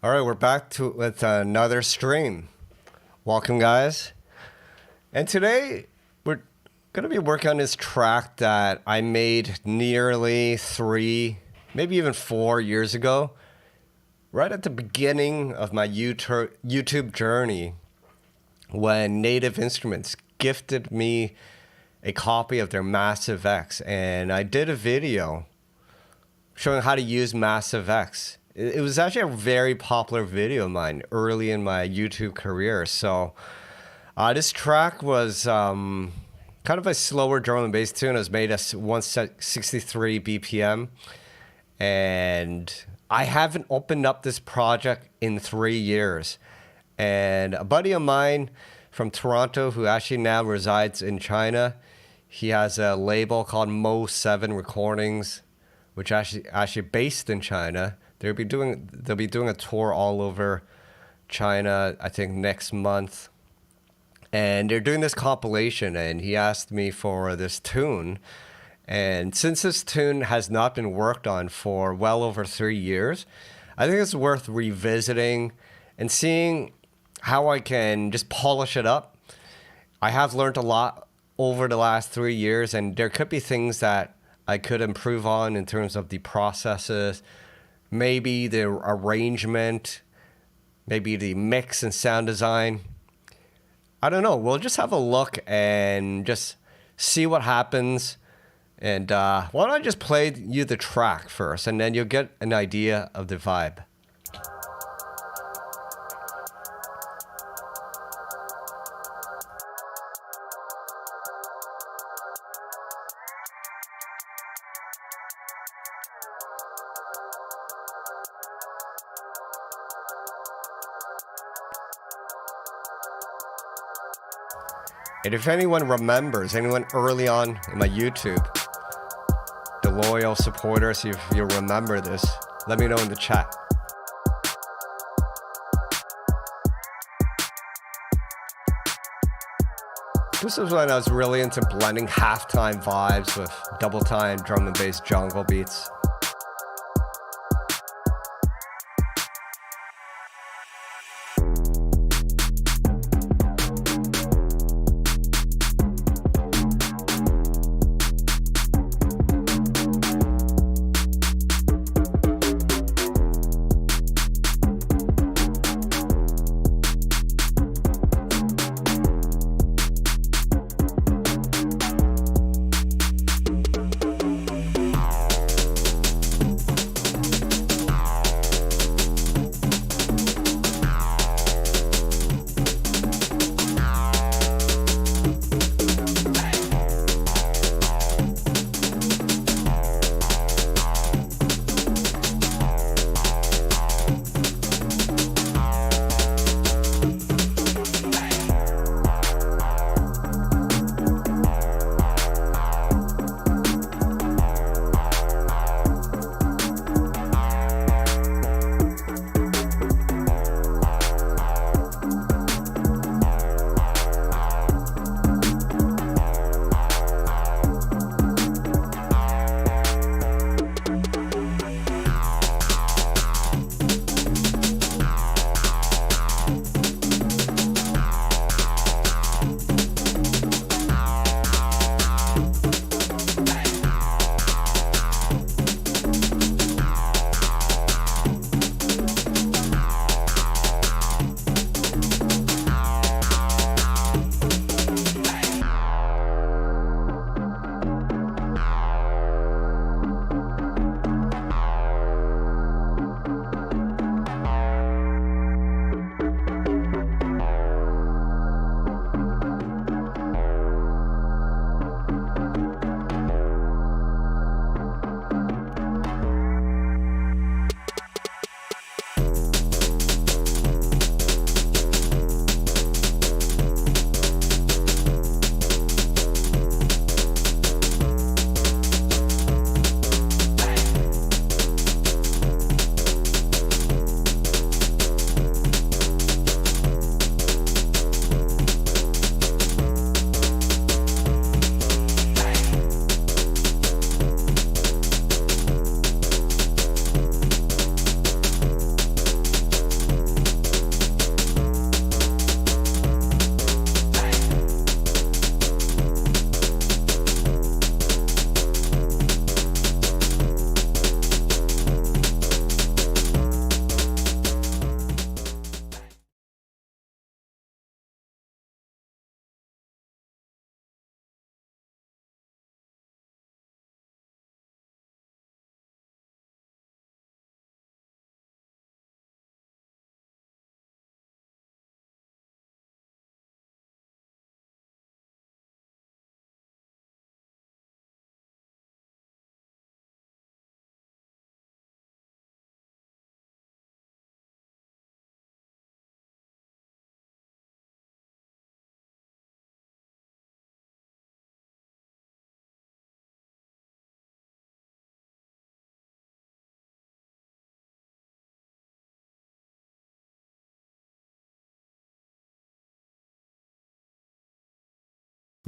All right, we're back with another stream. Welcome, guys. And today we're going to be working on this track that I made nearly 3, maybe even 4 years ago, right at the beginning of my YouTube journey, when Native Instruments gifted me a copy of their Massive X, and I did a video showing how to use Massive X. It was actually a very popular video of mine early in my YouTube career. So this track was kind of a slower drum and bass tune. It was made at 163 BPM. And I haven't opened up this project in 3 years. And a buddy of mine from Toronto who actually now resides in China, he has a label called MO7 Recordings, which actually based in China. They'll be doing a tour all over China, I think next month. And they're doing this compilation, and he asked me for this tune. And since this tune has not been worked on for well over 3 years, I think it's worth revisiting and seeing how I can just polish it up. I have learned a lot over the last 3 years, and there could be things that I could improve on in terms of the processes, maybe the arrangement, maybe the mix and sound design. I don't know. We'll just have a look and just see what happens. And why don't I just play you the track first, and then you'll get an idea of the vibe. And if anyone remembers, anyone early on in my YouTube, the loyal supporters, if you remember this, let me know in the chat. This is when I was really into blending halftime vibes with double time drum and bass jungle beats.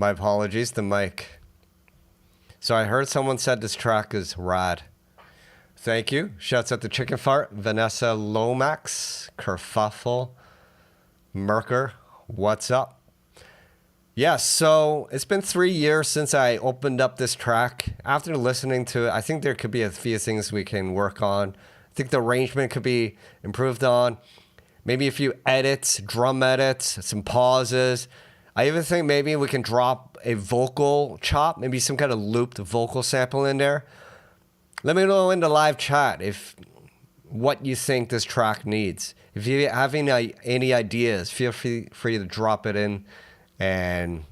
My apologies, the mic. So I heard someone said this track is rad. Thank you. Shouts out to Chicken Fart, Vanessa Lomax, Kerfuffle, Merker. What's up? Yeah, so it's been 3 years since I opened up this track. After listening to it, I think there could be a few things we can work on. I think the arrangement could be improved on. Maybe a few edits, drum edits, some pauses. I even think maybe we can drop a vocal chop, maybe some kind of looped vocal sample in there. Let me know in the live chat if what you think this track needs. If you have any ideas, feel free to drop it in, and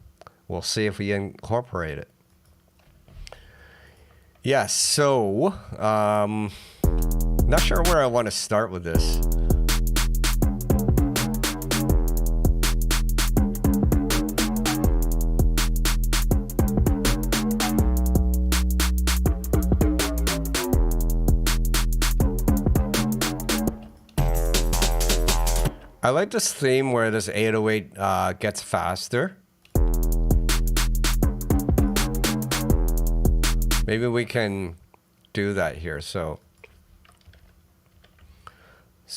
we'll see if we incorporate it. Yeah, so not sure where I want to start with this. I like this theme where this 808 gets faster. Maybe we can do that here. So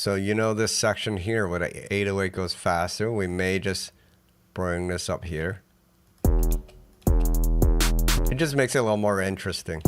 you know this section here where the 808 goes faster, we may just bring this up here. It just makes it a little more interesting.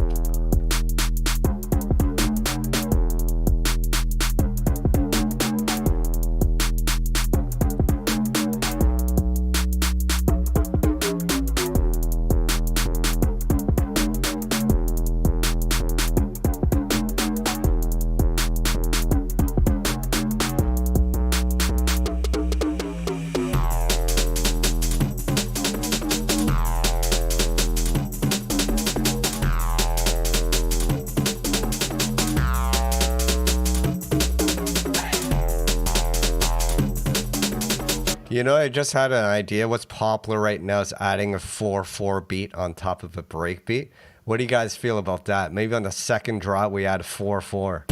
You know, I just had an idea. What's popular right now is adding a 4/4 beat on top of a break beat. What do you guys feel about that? Maybe on the second drop we add a 4/4.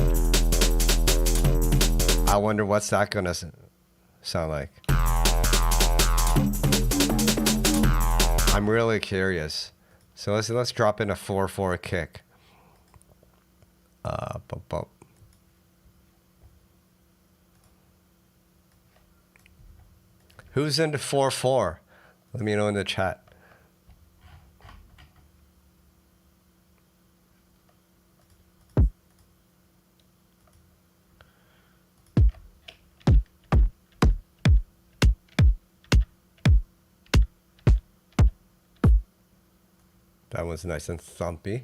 I wonder what's that gonna sound like. I'm really curious. So let's drop in a 4/4 kick. Bump, bump. Who's into 4/4? Let me know in the chat. That was nice and thumpy.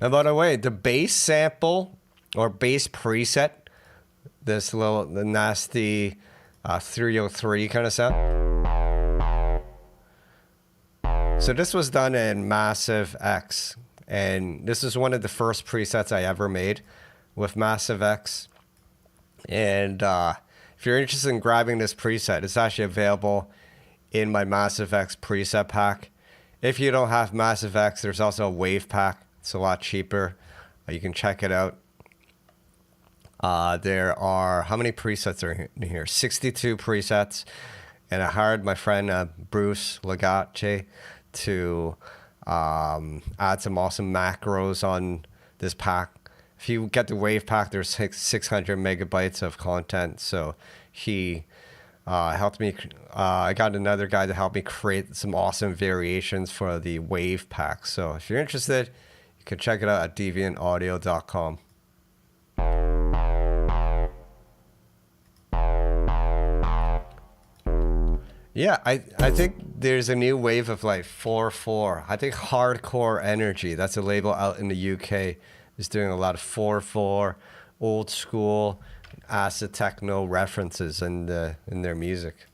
And by the way, the bass sample or bass preset, this little the nasty 303 kind of sound. So this was done in Massive X, and this is one of the first presets I ever made with Massive X. And if you're interested in grabbing this preset, it's actually available in my Massive X preset pack. If you don't have Massive X, there's also a Wave pack. It's a lot cheaper. You can check it out. There are, how many presets are in here? 62 presets. And I hired my friend Bruce Lagace to add some awesome macros on this pack. If you get the Wave pack, there's 600 megabytes of content. So he helped me. I got another guy to help me create some awesome variations for the Wave pack. So if you're interested, you can check it out at deviantaudio.com. Yeah, I think there's a new wave of like 4/4. I think Hardcore Energy, that's a label out in the UK, is doing a lot of 4/4, old school, acid techno references in their music.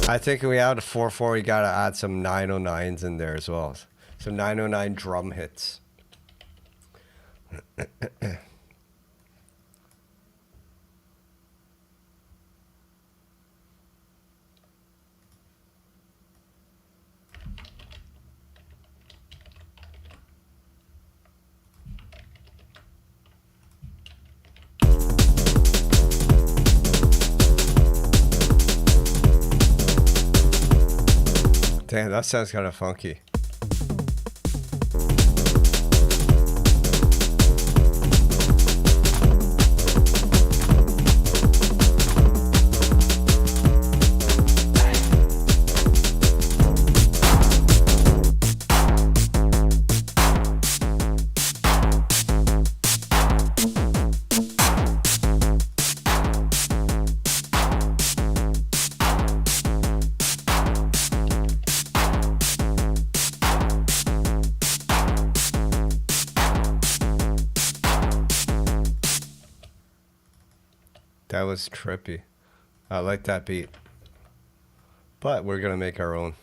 I think we add a 4/4, we gotta add some 909s in there as well. Some 909 drum hits. Damn, that sounds kind of funky. That was trippy. I like that beat. But we're gonna make our own.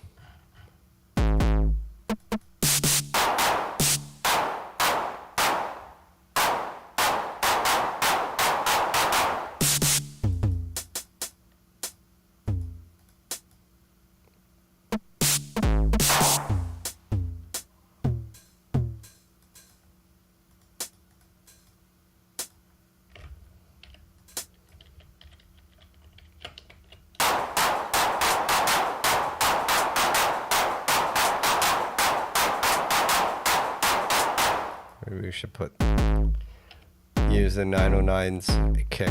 Maybe we should use the 909's kick.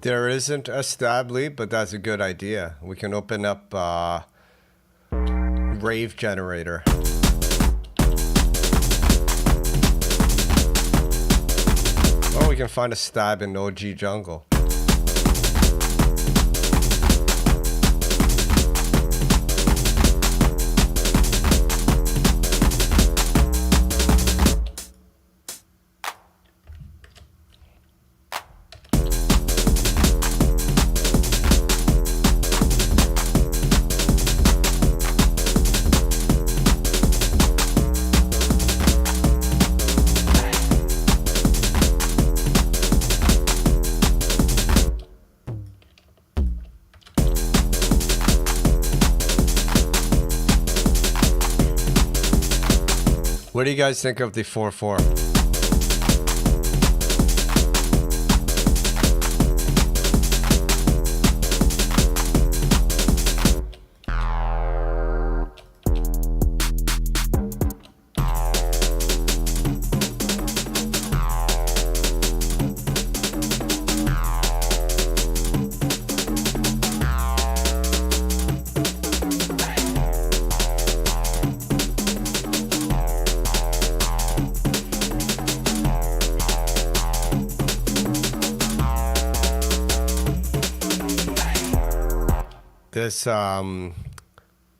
There isn't a stab lead, but that's a good idea. We can open up RAVE generator. Or we can find a stab in OG jungle. What do you guys think of the 4/4?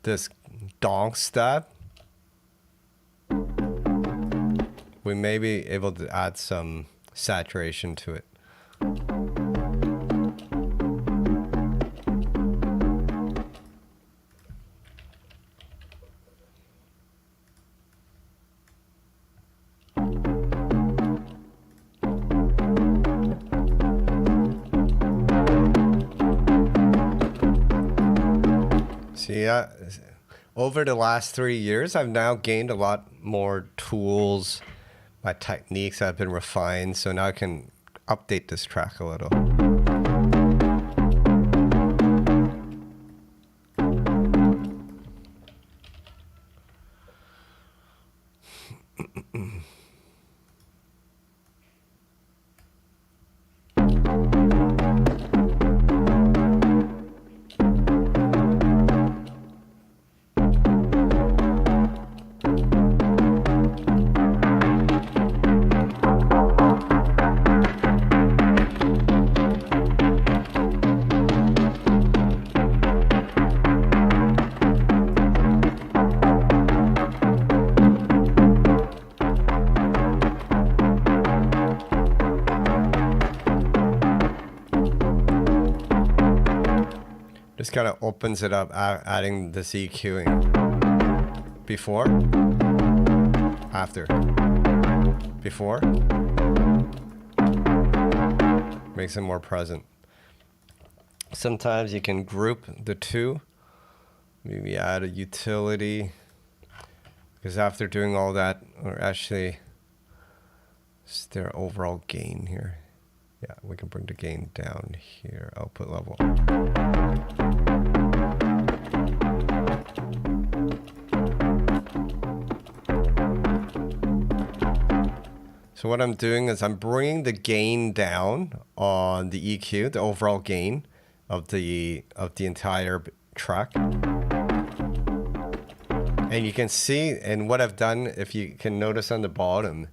This donk step, we may be able to add some saturation to it. See, over the last 3 years, I've now gained a lot more tools. My techniques have been refined, so now I can update this track a little. Just kind of opens it up, adding this EQing. Before, after, before, makes it more present. Sometimes you can group the two, maybe add a utility, because after doing all that, or actually, it's their overall gain here. Yeah, we can bring the gain down here, output level. So what I'm doing is I'm bringing the gain down on the EQ, the overall gain of the entire track. And you can see, and what I've done, if you can notice on the bottom,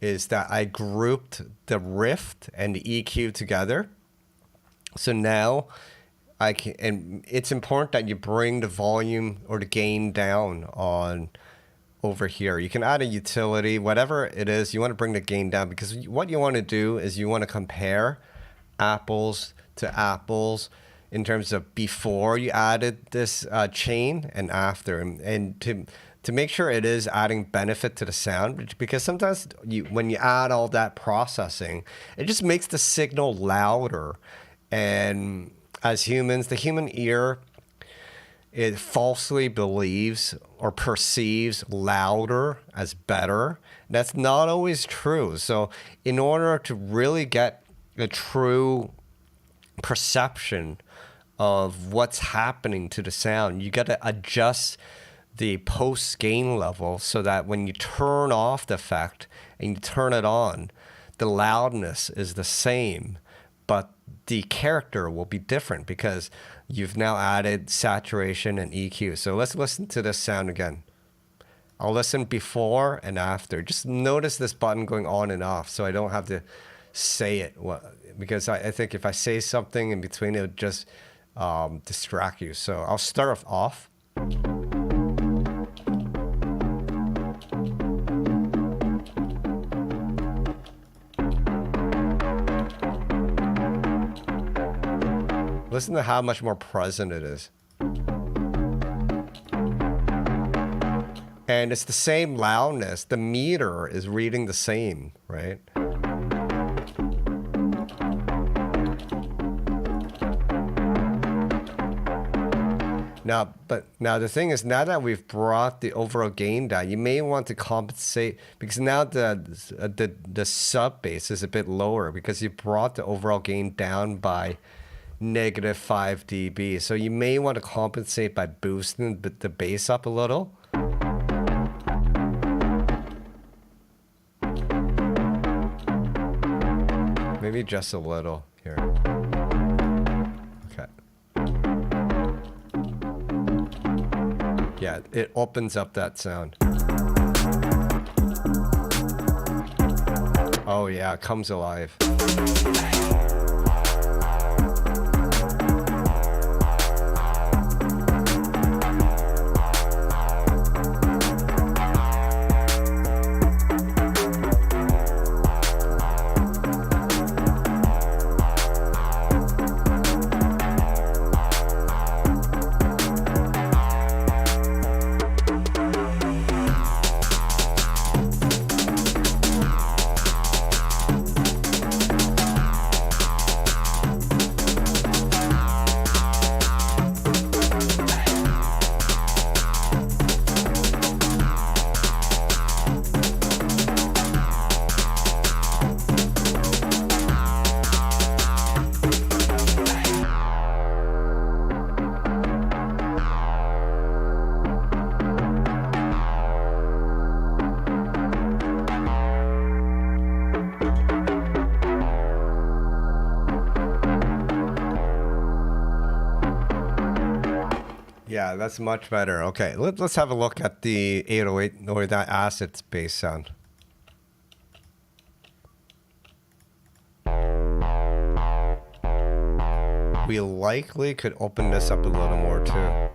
is that I grouped the riff and the EQ together. So now I can, and it's important that you bring the volume or the gain down on over here. You can add a utility, whatever it is, you want to bring the gain down, because what you want to do is you want to compare apples to apples in terms of before you added this chain and after, and to make sure it is adding benefit to the sound, because sometimes when you add all that processing, it just makes the signal louder. And as humans, the human ear, it falsely believes or perceives louder as better. That's not always true. So in order to really get a true perception of what's happening to the sound, you got to adjust the post gain level so that when you turn off the effect and you turn it on, the loudness is the same, but the character will be different because you've now added saturation and EQ. So let's listen to this sound again. I'll listen before and after. Just notice this button going on and off so I don't have to say it, because I think if I say something in between, it would just distract you. So I'll start off. Listen to how much more present it is. And it's the same loudness. The meter is reading the same, right? Now the thing is, now that we've brought the overall gain down, you may want to compensate because now the sub bass is a bit lower because you brought the overall gain down by -5 dB. So you may want to compensate by boosting the bass up a little. Maybe just a little here. Okay. Yeah, it opens up that sound. Oh yeah, it comes alive. Yeah, that's much better. Okay, let's have a look at the 808 or that acid bass sound. We likely could open this up a little more too.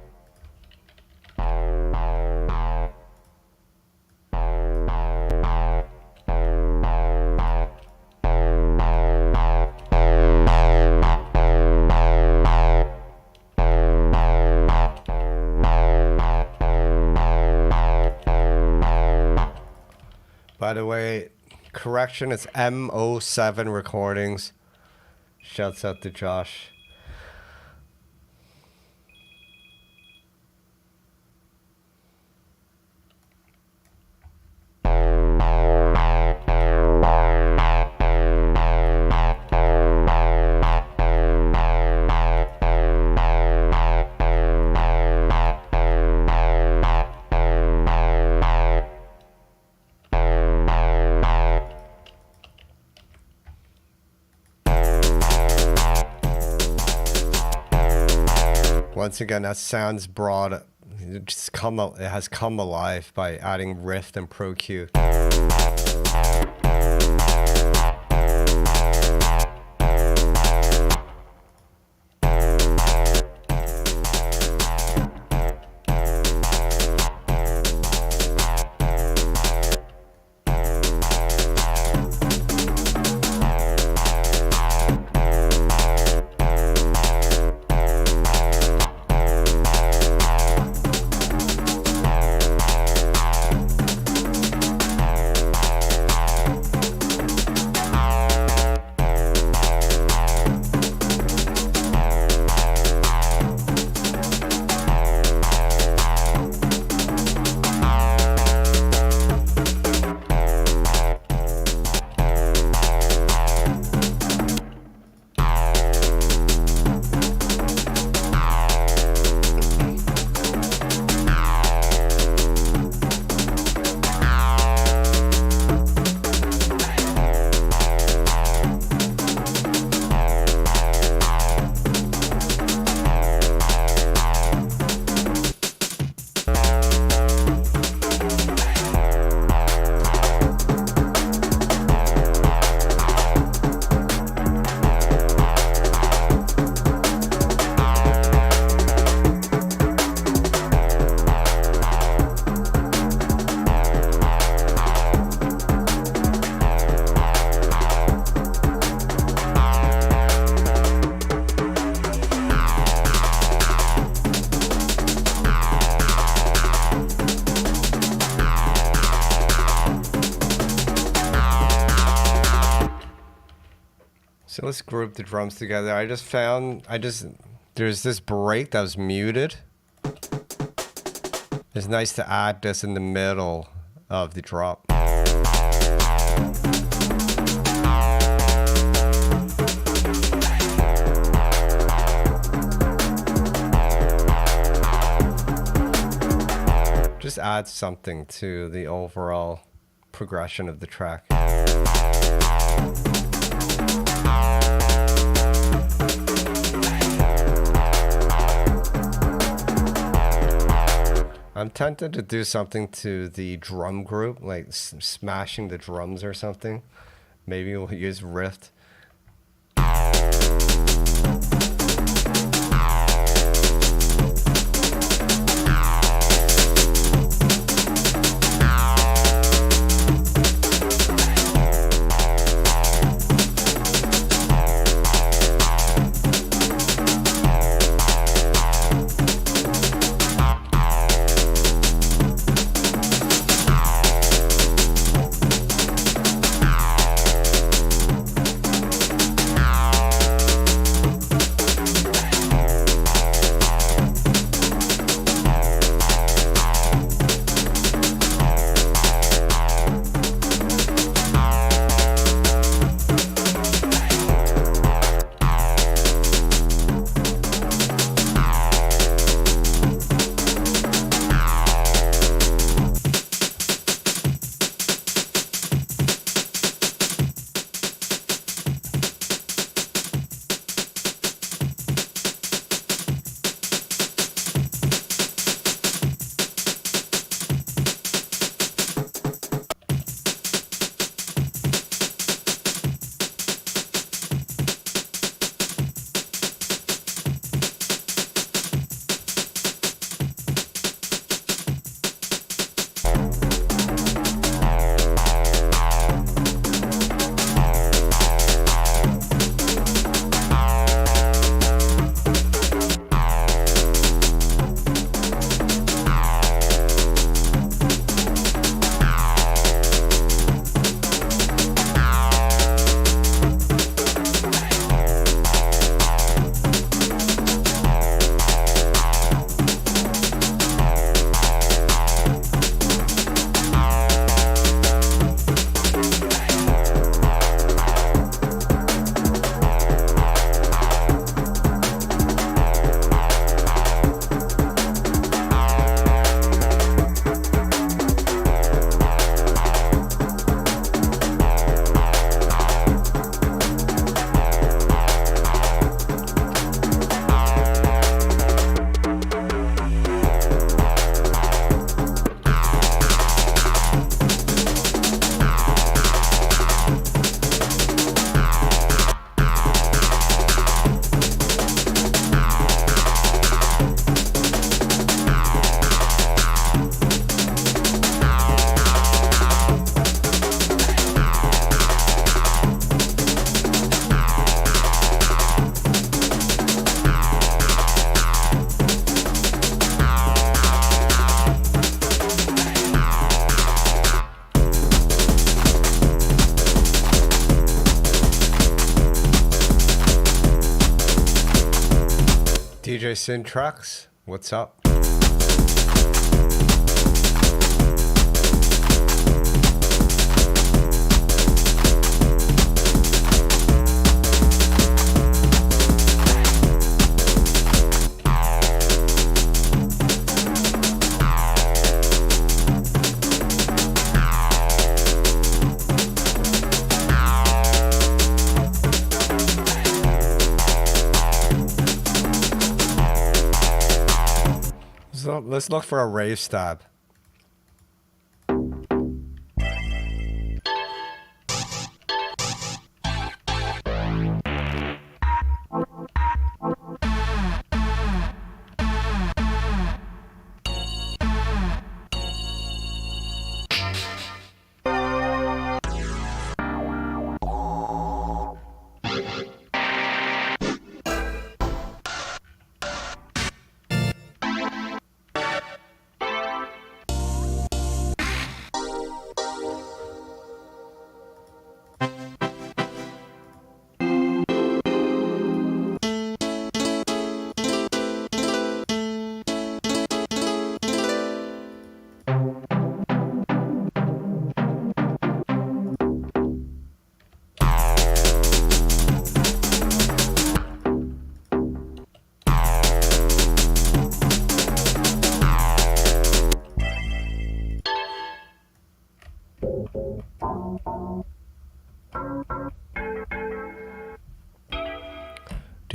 By the way, correction, it's MO7 Recordings. Shouts out to Josh. Once again, that sounds broad. It has come alive by adding Rift and Pro Q. So let's group the drums together. There's this break that was muted. It's nice to add this in the middle of the drop. Just add something to the overall progression of the track. I'm tempted to do something to the drum group, like smashing the drums or something. Maybe we'll use Rift. DJ Syntrax, what's up? So let's look for a rave stab.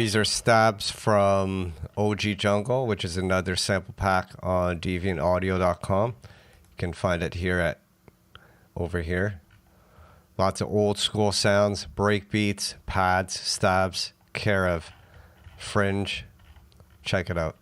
These are stabs from OG Jungle, which is another sample pack on deviantaudio.com. You can find it over here. Lots of old school sounds, break beats, pads, stabs, RAVE, fringe. Check it out.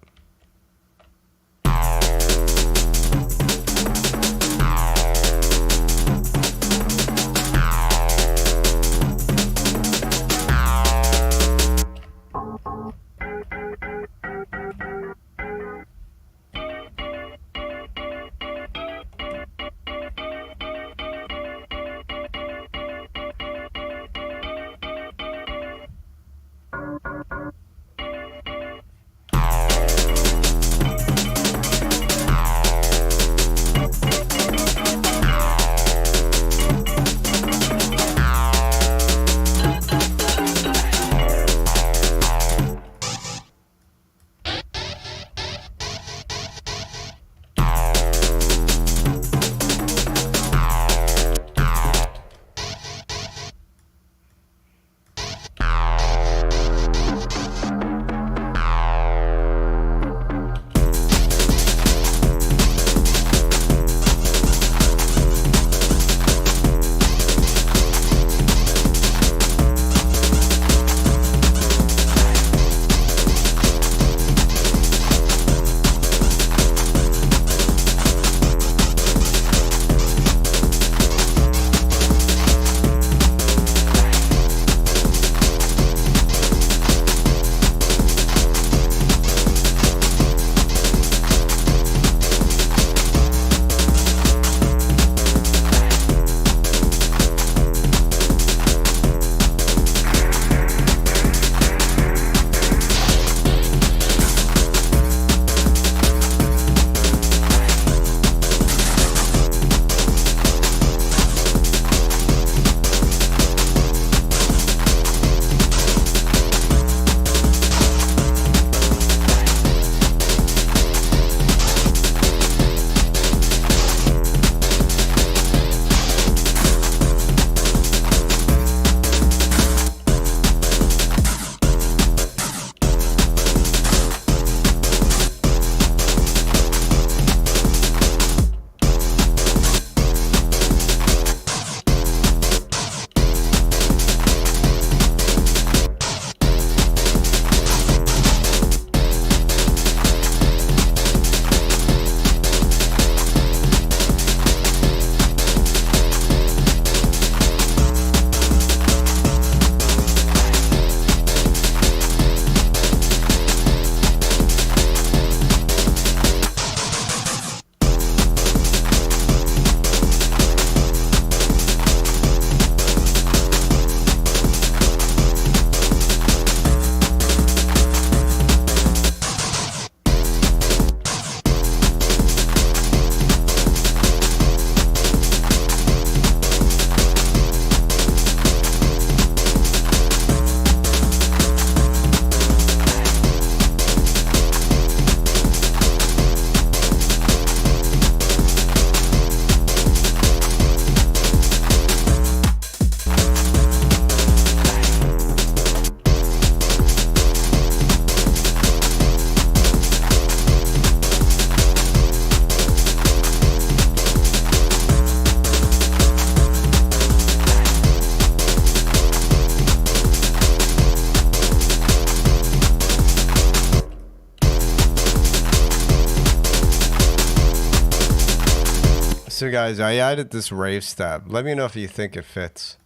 So guys, I added this RAVE stab. Let me know if you think it fits.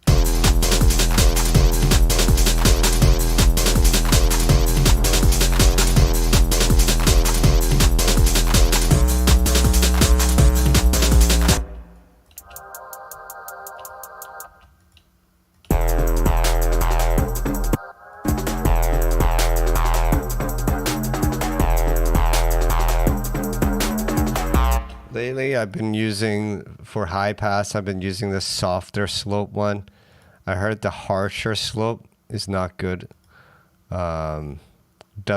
Lately, I've been using, for high pass, I've been using the softer slope one. I heard the harsher slope is not good. Does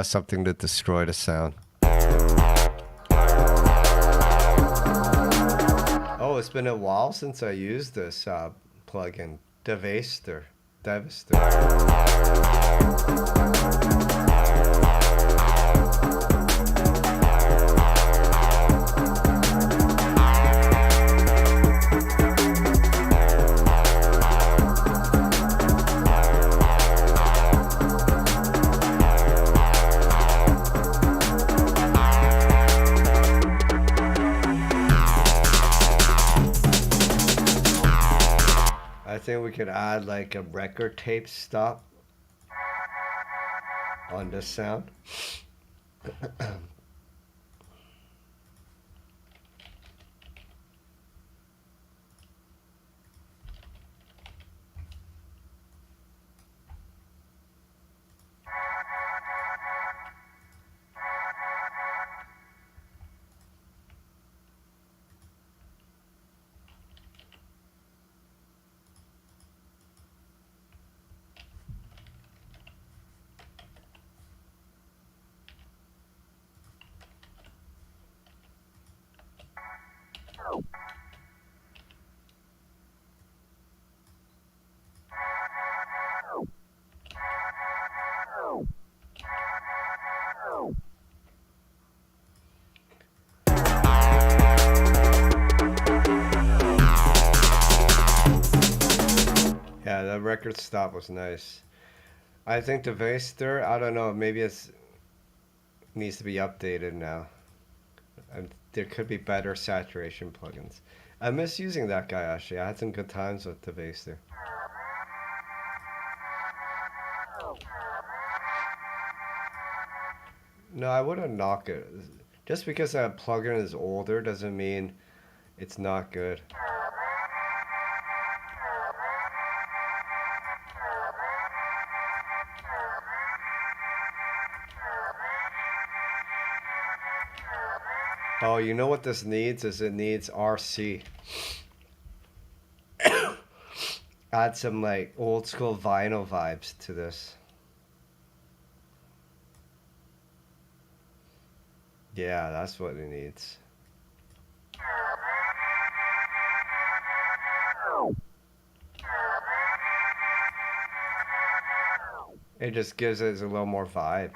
something to destroy the sound. Oh, it's been a while since I used this plugin, Devaster. Devastator. I think we could add like a record tape stop on this sound. Yeah, the record stop was nice. I think the bass there, I don't know, maybe it needs to be updated now. And there could be better saturation plugins. I miss using that guy actually. I had some good times with the bass there. No, I wouldn't knock it. Just because a plugin is older doesn't mean it's not good. Oh, you know what this needs is it needs RC. Add some like old school vinyl vibes to this. Yeah, that's what it needs. It just gives it a little more vibe.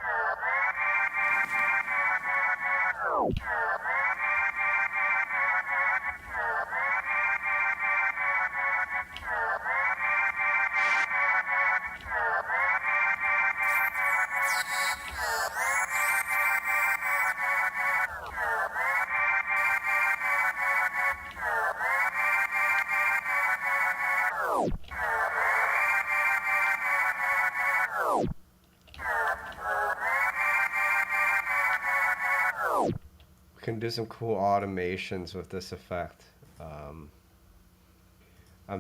We can do some cool automations with this effect. I'm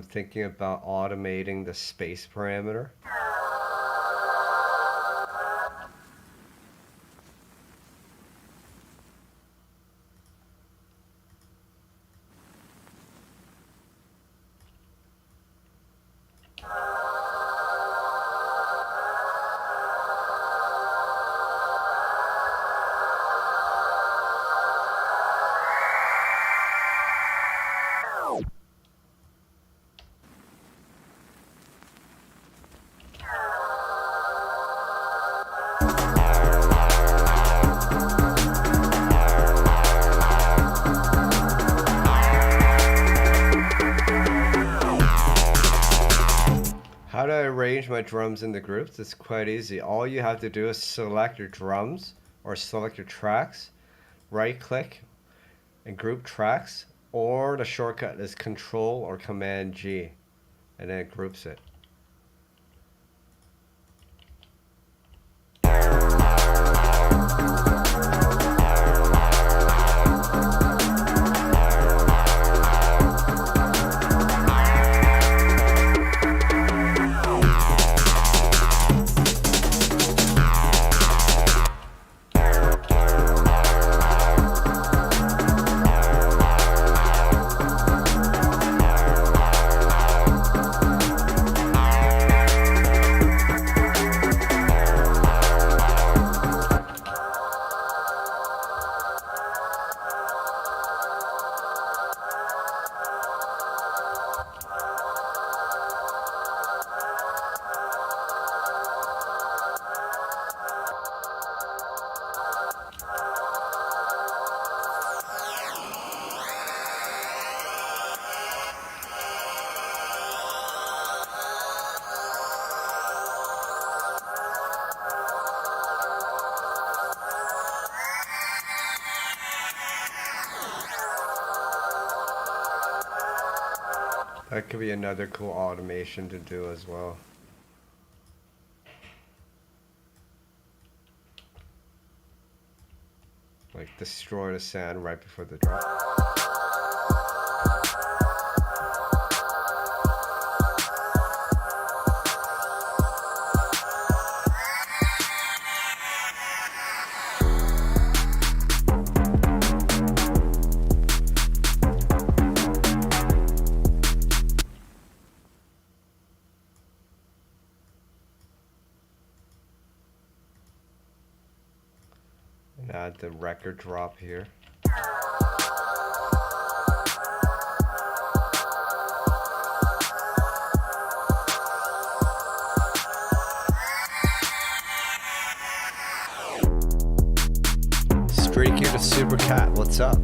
thinking about automating the space parameter. How do I arrange my drums in the groups? It's quite easy. All you have to do is select your drums or select your tracks, right click and group tracks, or the shortcut is Control or Command G, and then it groups it. That could be another cool automation to do as well. Like destroy the sound right before the drop. And add the record drop here. Streaky to Super Cat, what's up?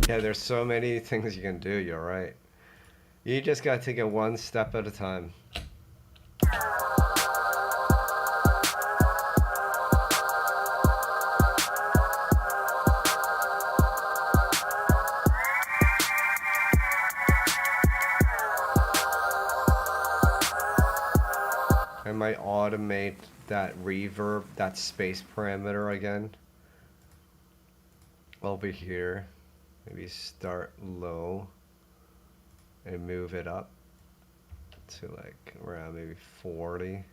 Yeah, there's so many things you can do, you're right. You just gotta take it one step at a time. I might automate that reverb, that space parameter again. Over here, maybe start low and move it up to like around maybe 40.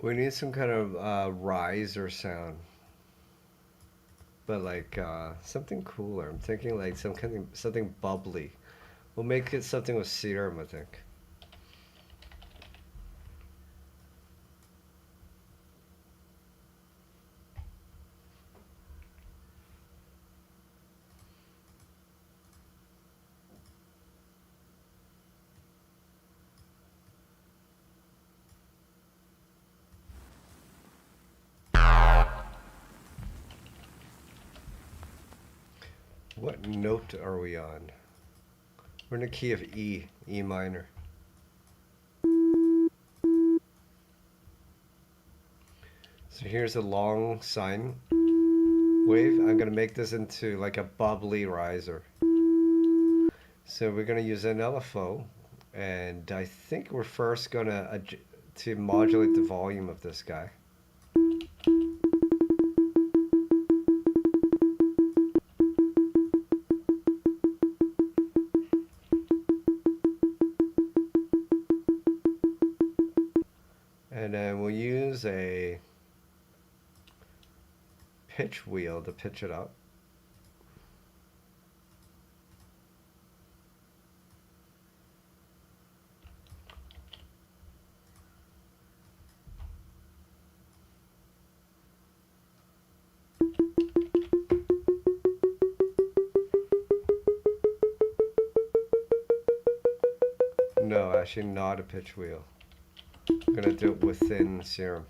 We need some kind of riser sound, but like something cooler. I'm thinking like something bubbly. We'll make it something with serum, I think. What note are we on? We're in the key of E, E minor. So here's a long sine wave. I'm gonna make this into like a bubbly riser. So we're gonna use an LFO, and I think we're first gonna to modulate the volume of this guy. And then we'll use a pitch wheel to pitch it up. No, actually not a pitch wheel. I'm gonna do it within Serum.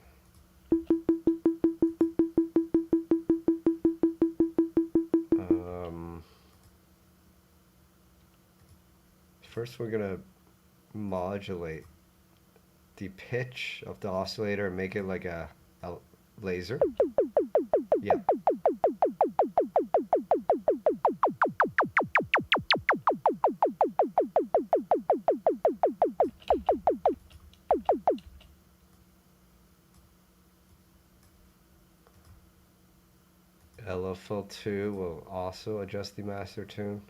First we're gonna modulate the pitch of the oscillator and make it like a laser. Yeah. LFO2 will also adjust the master tune.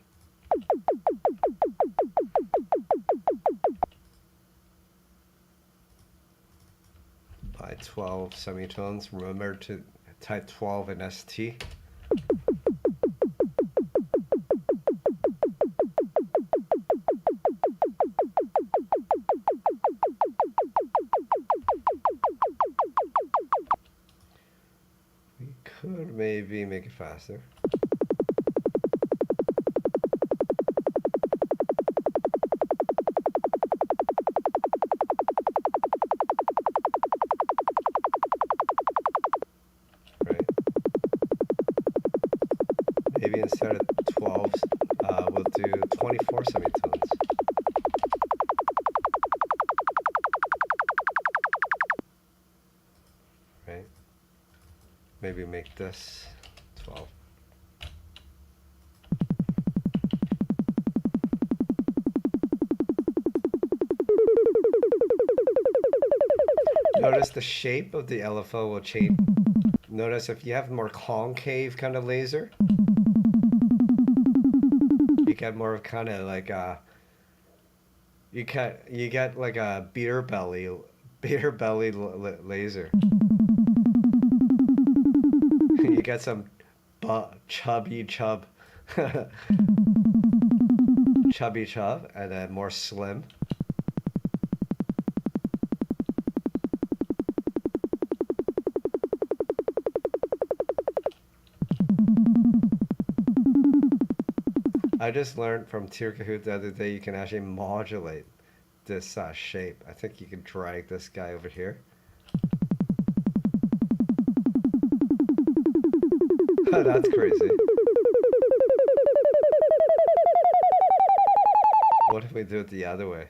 By 12 semitones. Remember to type 12 in ST. We could maybe make it faster. Maybe instead of 12, we'll do 24 semitones. Right? Maybe make this 12. Notice the shape of the LFO will change. Notice if you have more concave kind of laser, you get more of kind of like a, you get like a beer belly laser. You get some chubby chub, and then more slim. I just learned from Tier Kahoot the other day you can actually modulate this shape. I think you can drag this guy over here. Oh, that's crazy. What if we do it the other way?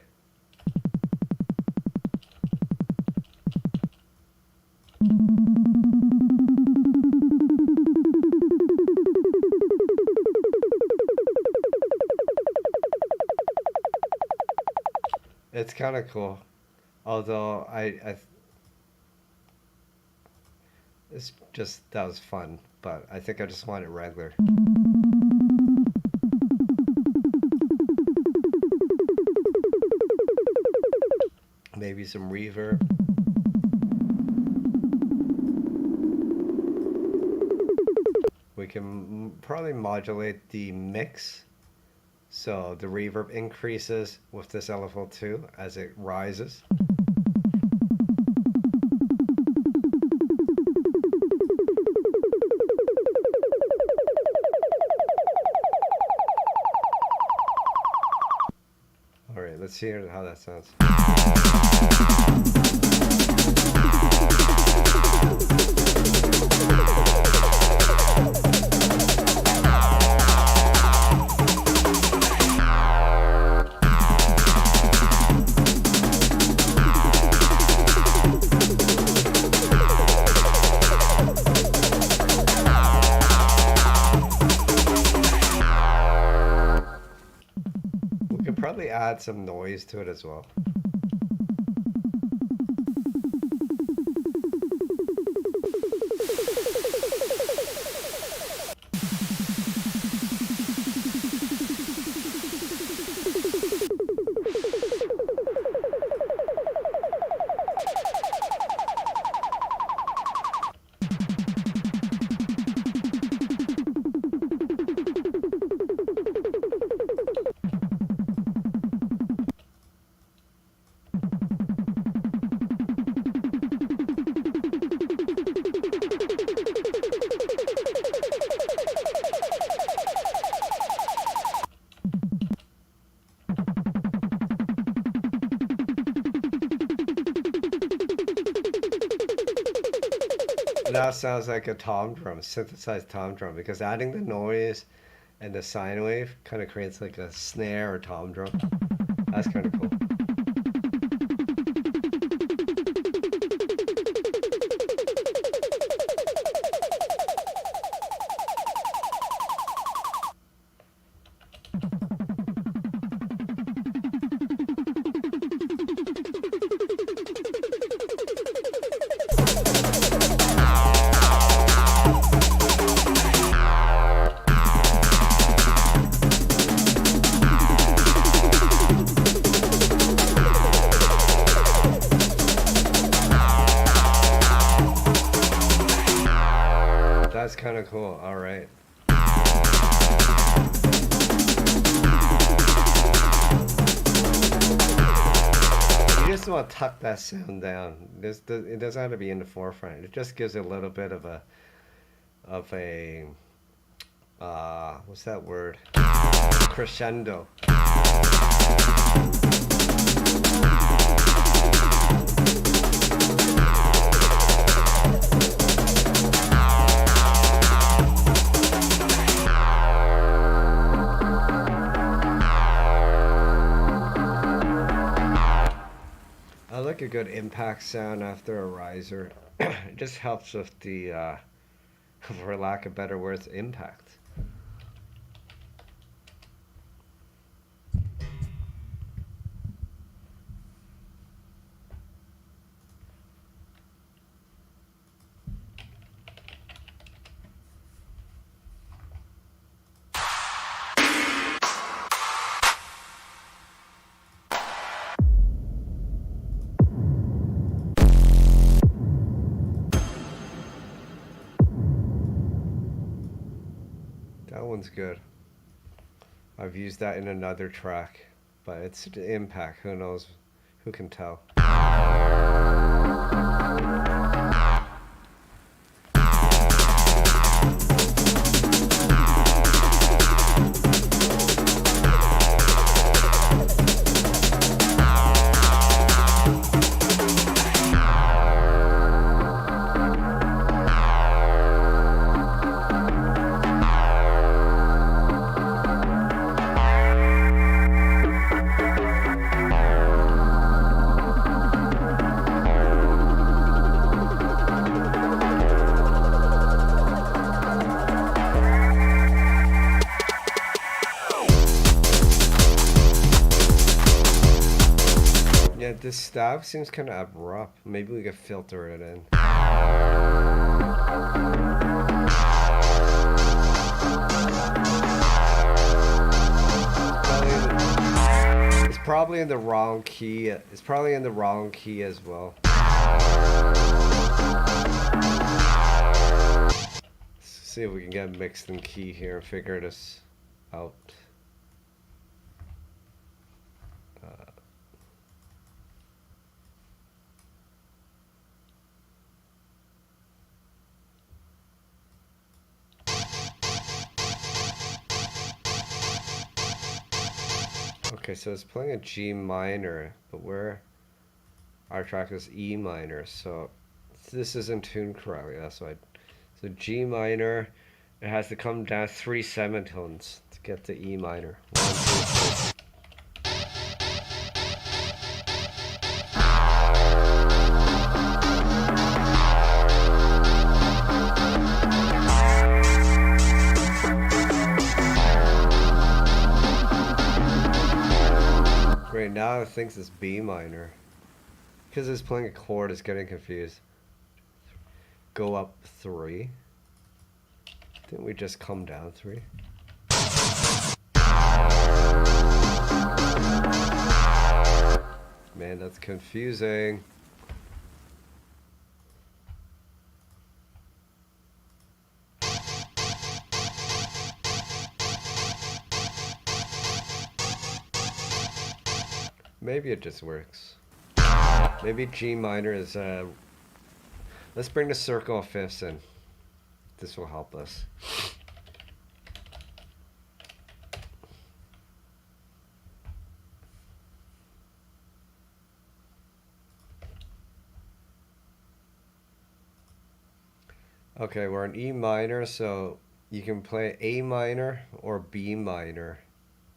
It's kind of cool, although it's just, that was fun, but I think I just want it regular. Maybe some reverb. We can probably modulate the mix. So the reverb increases with this LFO2 as it rises. All right, let's hear how that sounds. add some noise to it as well. Now sounds like a tom drum, synthesized tom drum, because adding the noise and the sine wave kind of creates like a snare or tom drum. That's kind of cool. That's kind of cool. All right. You just want to tuck that sound down. It doesn't have to be in the forefront. It just gives it a little bit of a what's that word? Crescendo. I like a good impact sound after a riser. It just helps with the, for lack of better words, impact. That one's good. I've used that in another track, but it's the impact. Who knows? Who can tell? Yeah, this stab seems kind of abrupt. Maybe we could filter it in. It's probably in the wrong key. It's probably in the wrong key as well. Let's see if we can get mixed in key here and figure this out. Okay, so it's playing a G minor, but our track is E minor, so this isn't tuned correctly. That's why. So G minor, it has to come down 3 semitones to get to E minor. 1, 2, 3. Great, now it thinks it's B minor. Because it's playing a chord, it's getting confused. Go up 3. Didn't we just come down 3? Man, that's confusing. Maybe it just works. Maybe G minor is, let's bring the circle of fifths in. This will help us. Okay, we're in E minor, so you can play A minor or B minor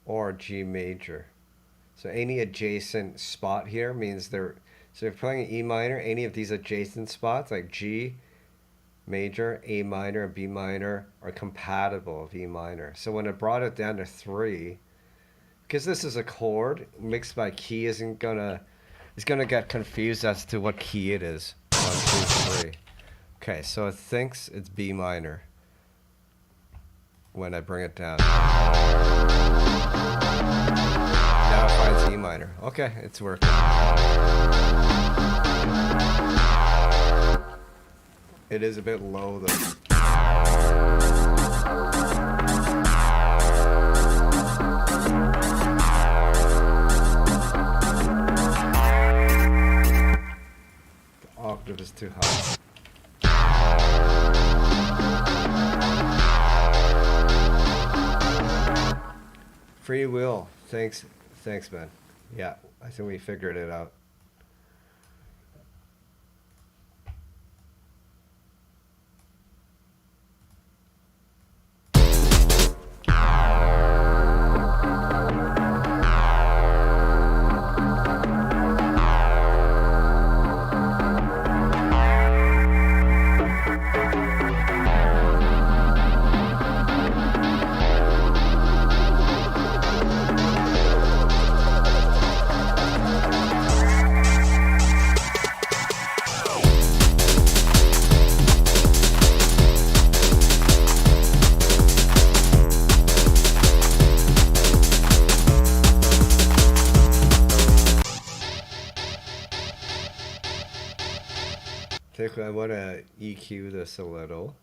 or G major. So any adjacent spot here means they're, so if you're playing E minor, any of these adjacent spots like G major, A minor, and B minor are compatible with E minor. So when it brought it down to 3, because this is a chord, mixed by key it's gonna get confused as to what key it is. 1, 2, 3. Okay, so it thinks it's B minor when I bring it down. Now it finds E minor. Okay, it's working. It is a bit low though. The octave is too high. Free will. Thanks, man. Yeah, I think we figured it out. I think I want to EQ this a little.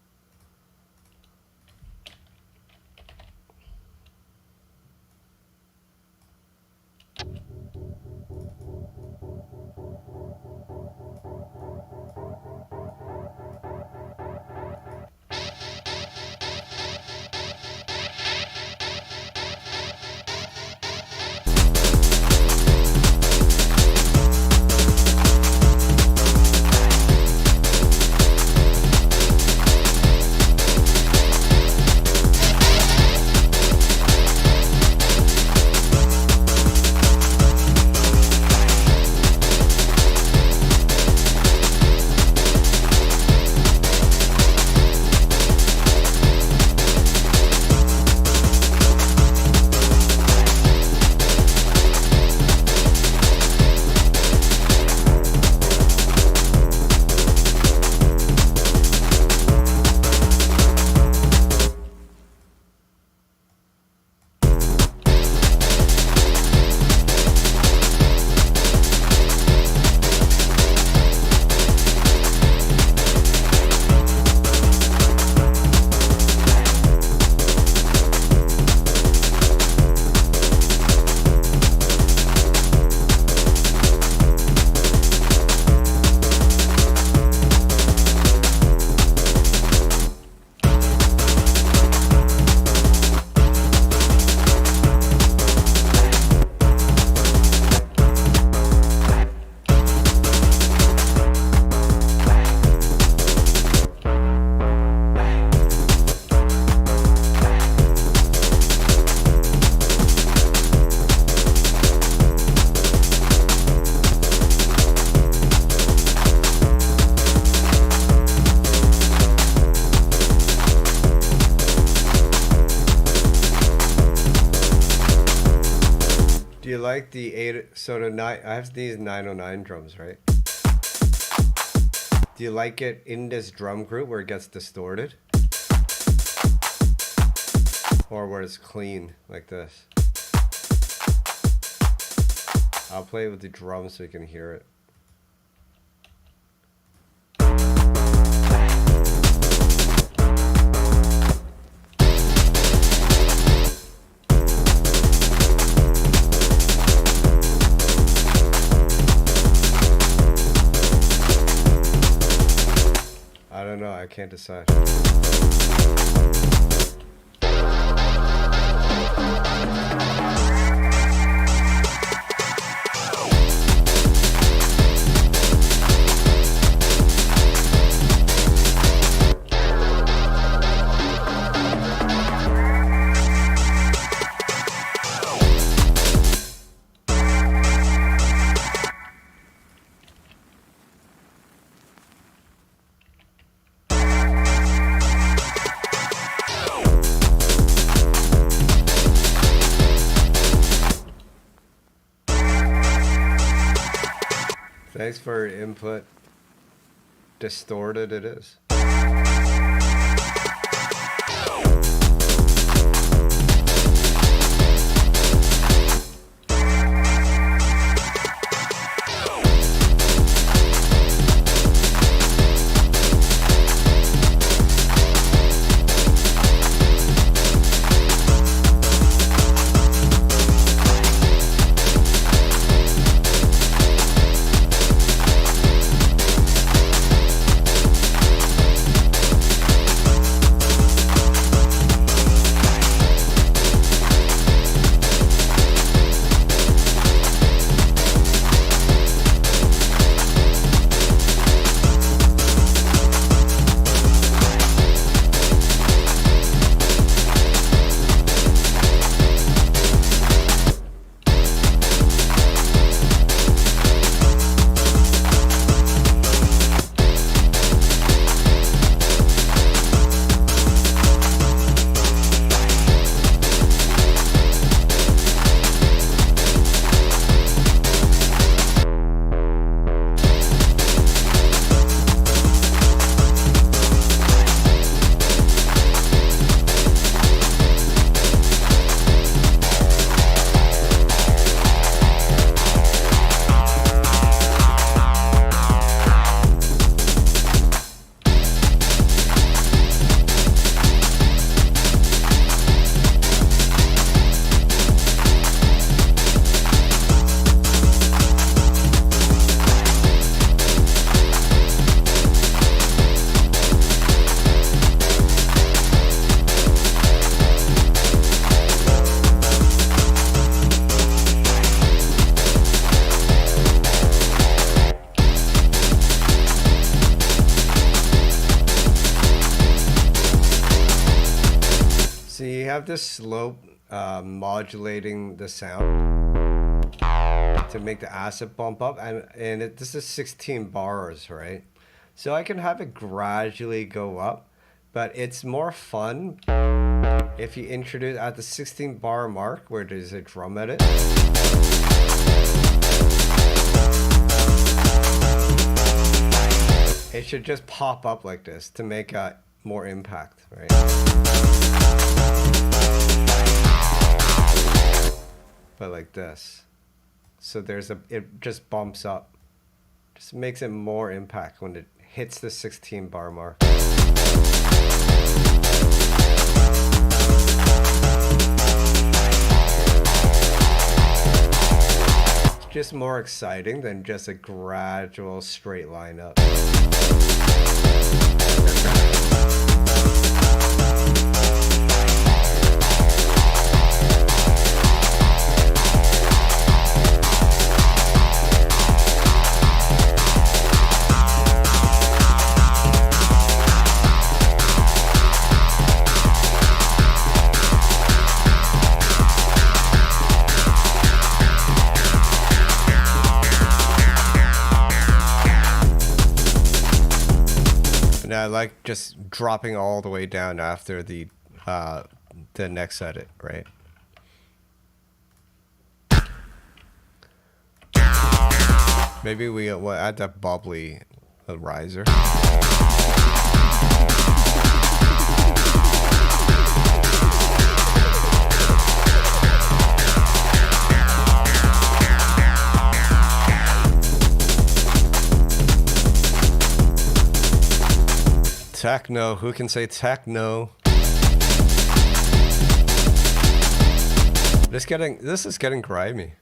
like the 8, so the 9, I have these 909 drums, right? Do you like it in this drum group where it gets distorted? Or where it's clean, like this? I'll play it with the drums so you can hear it. I don't know, I can't decide. Thanks for your input. Distorted it is. So you have this slope modulating the sound to make the acid bump up, and this is 16 bars, right? So I can have it gradually go up, but it's more fun if you introduce at the 16 bar mark where there's a drum edit. It should just pop up like this to make more impact, right? But like this. So it just bumps up. Just makes it more impact when it hits the 16 bar mark. It's just more exciting than just a gradual straight line up. And I like just dropping all the way down after the next edit, right? Maybe we'll add that bubbly riser. Techno, who can say techno? This is getting grimy.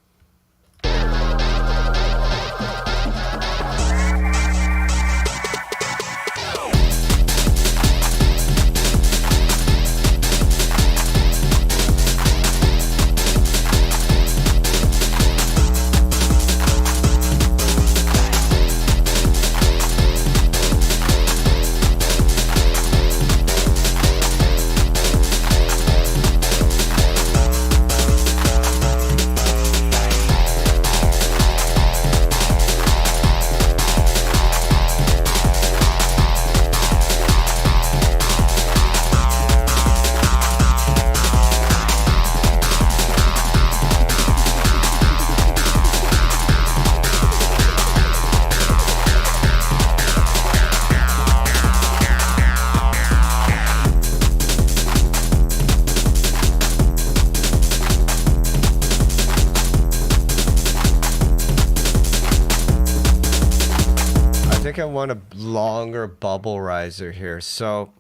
I want a longer bubble riser here. So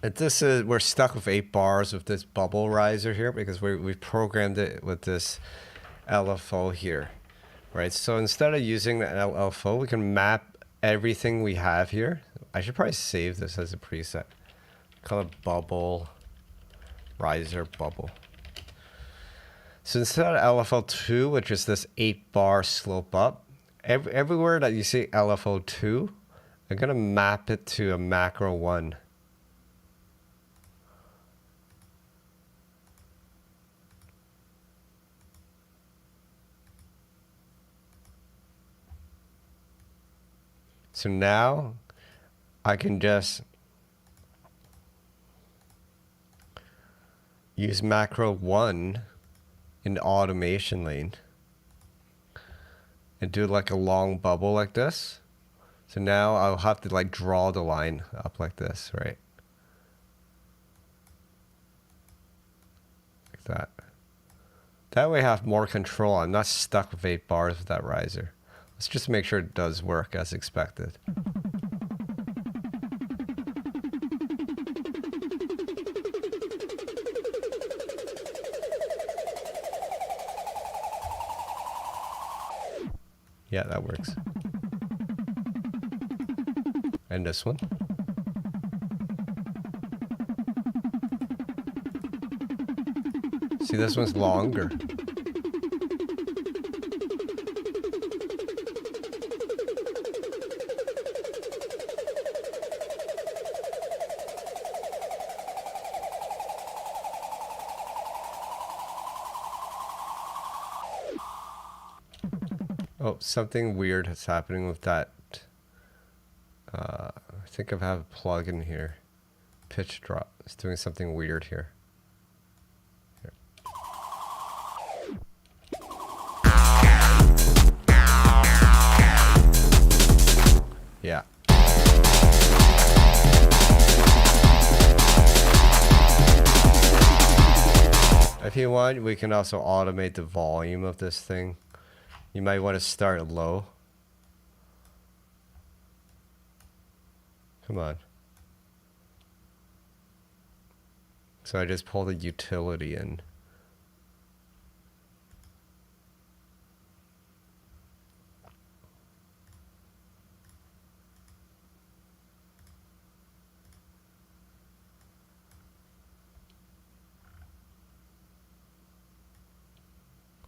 we're stuck with 8 bars with this bubble riser here because we programmed it with this LFO here, right? So instead of using the LFO, we can map everything we have here. I should probably save this as a preset. Call it bubble riser bubble. So instead of LFO2, which is this 8-bar slope up, everywhere that you see LFO2, I'm going to map it to a macro 1. So now I can just use macro 1 in the automation lane and do like a long bubble like this. So now I'll have to like draw the line up like this, right? Like that. That way I have more control. I'm not stuck with 8 bars with that riser. Let's just make sure it does work as expected. Yeah, that works. And this one. See, this one's longer. Oh, something weird is happening with that. I think I have a plugin here. Pitch drop. It's doing something weird here. Yeah. If you want, we can also automate the volume of this thing. You might want to start low. Come on. So I just pull the utility in.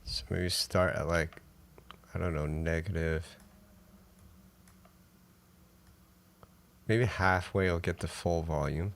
So maybe start at like, I don't know, negative. Maybe halfway I'll get the full volume.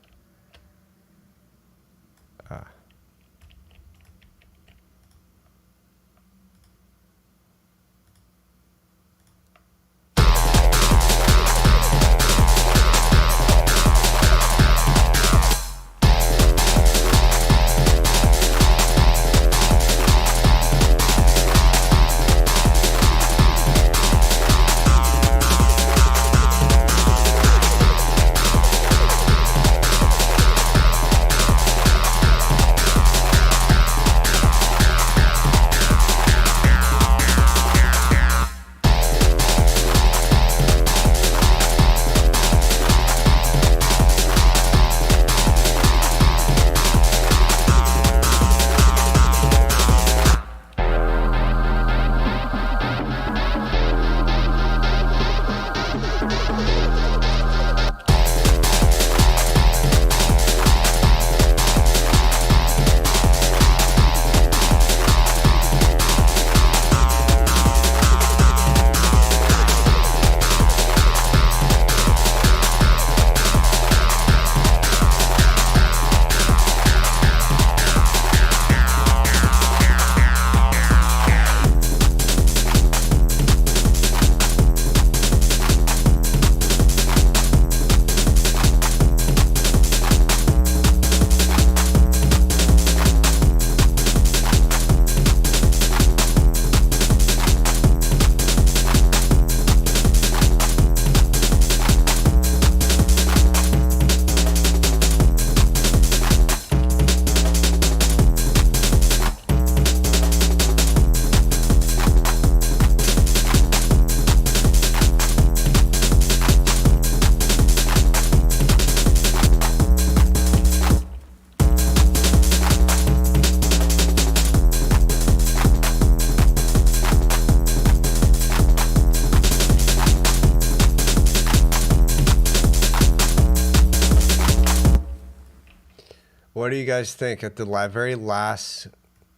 What do you guys think at the very last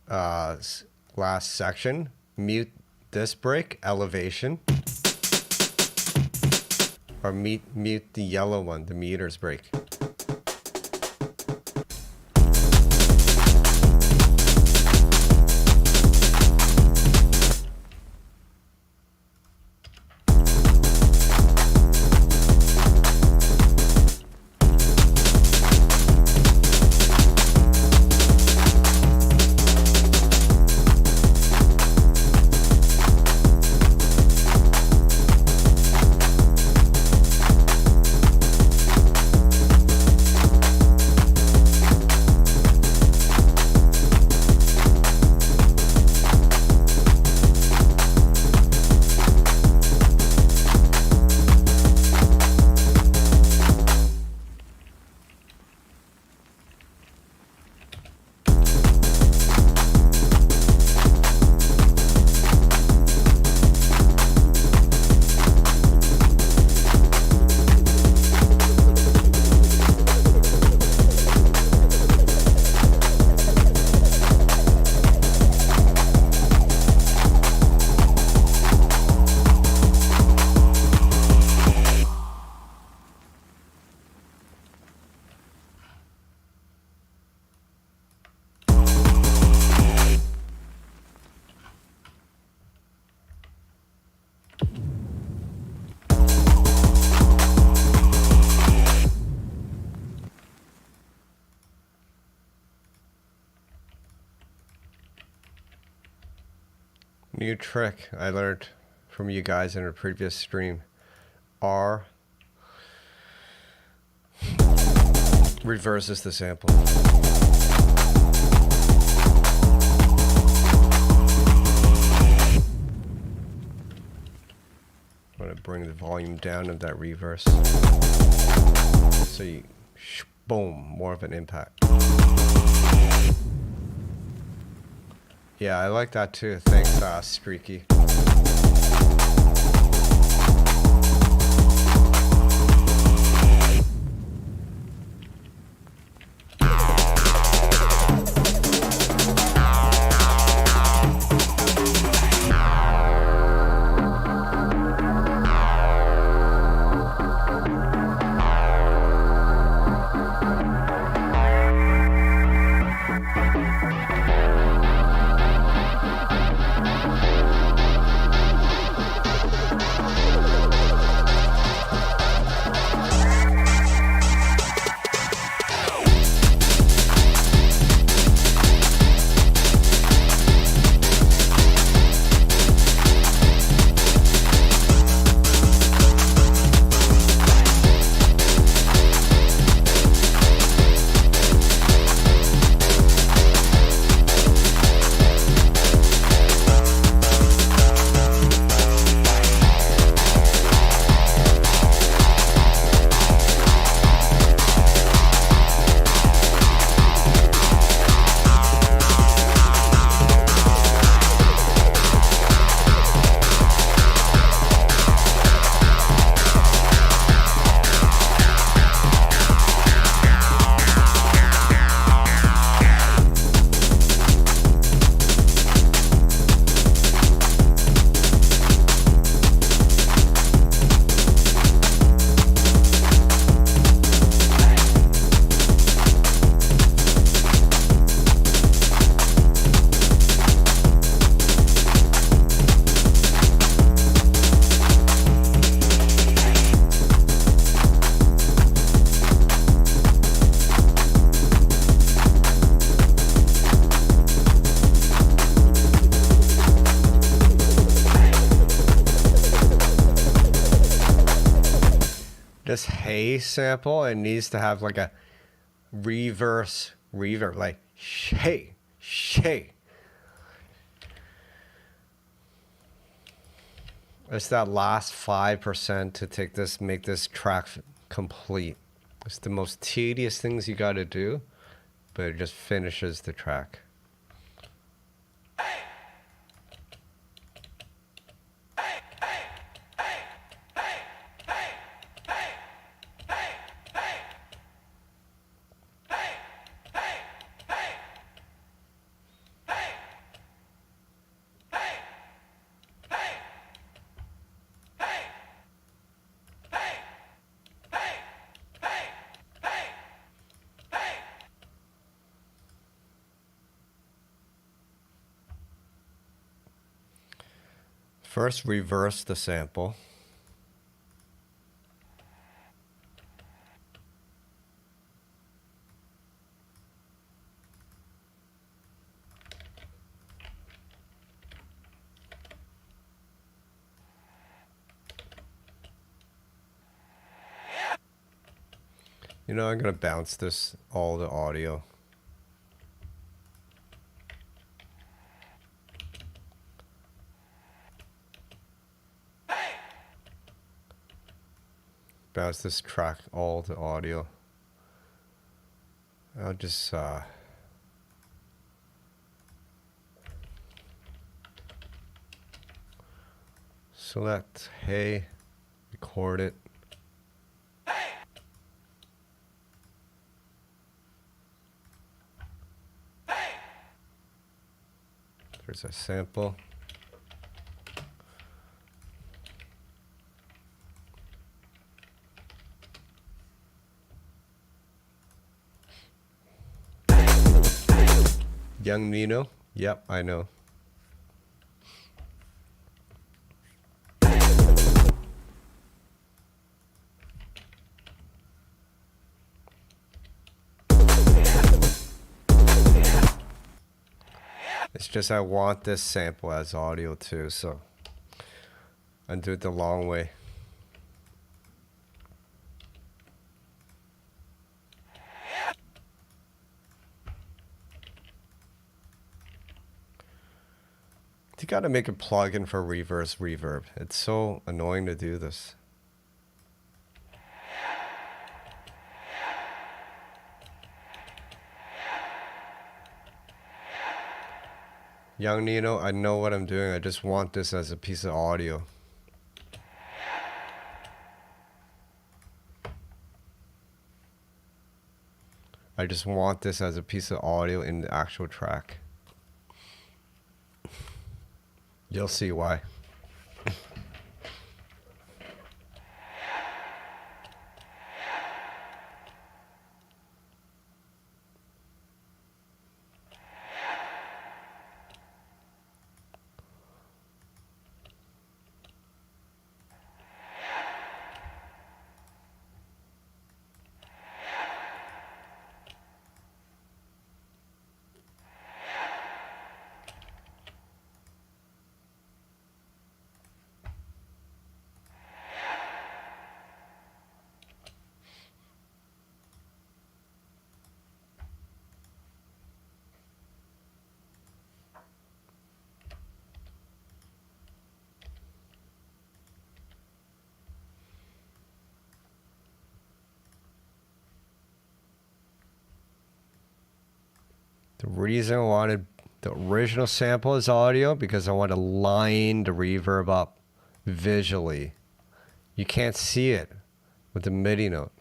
last section? Mute this break, elevation, or mute the yellow one, the meters break. New trick I learned from you guys in a previous stream. R reverses the sample. I'm going to bring the volume down of that reverse. So you, boom, more of an impact. Yeah, I like that too. Thanks, Streaky. This hey sample, it needs to have like a reverse reverb, like hey, hey. It's that last 5% to take this, make this track complete. It's the most tedious things you got to do, but it just finishes the track. First, reverse the sample. You know, I'm gonna bounce this all the audio. Bounce this track all the audio. I'll just select hey, record it. There's a sample. Young Nino? Yep, I know. It's just I want this sample as audio too, so I do it the long way. You gotta make a plugin for reverse reverb. It's so annoying to do this. Young Nino, I know what I'm doing. I just want this as a piece of audio. I just want this as a piece of audio in the actual track. You'll see why. The reason I wanted the original sample as audio because I want to line the reverb up visually. You can't see it with the MIDI note.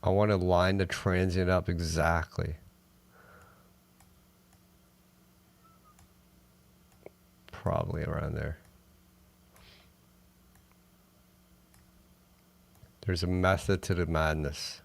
I want to line the transient up exactly. Probably around there. There's a method to the madness.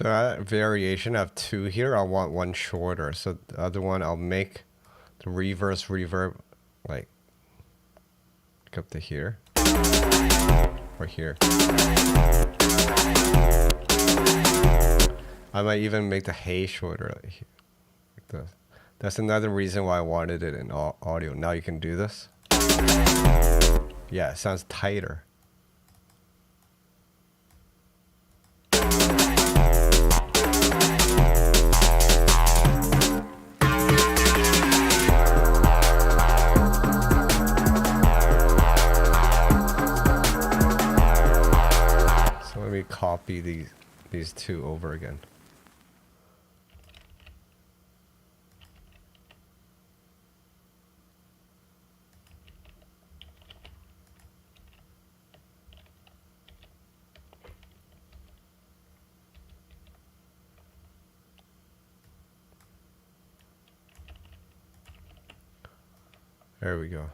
So that variation of 2 here, I want one shorter. So the other one, I'll make the reverse reverb like up to here or here. I might even make the hay shorter like this. That's another reason why I wanted it in audio. Now you can do this. Yeah, it sounds tighter. So let me copy these two over again. There we go.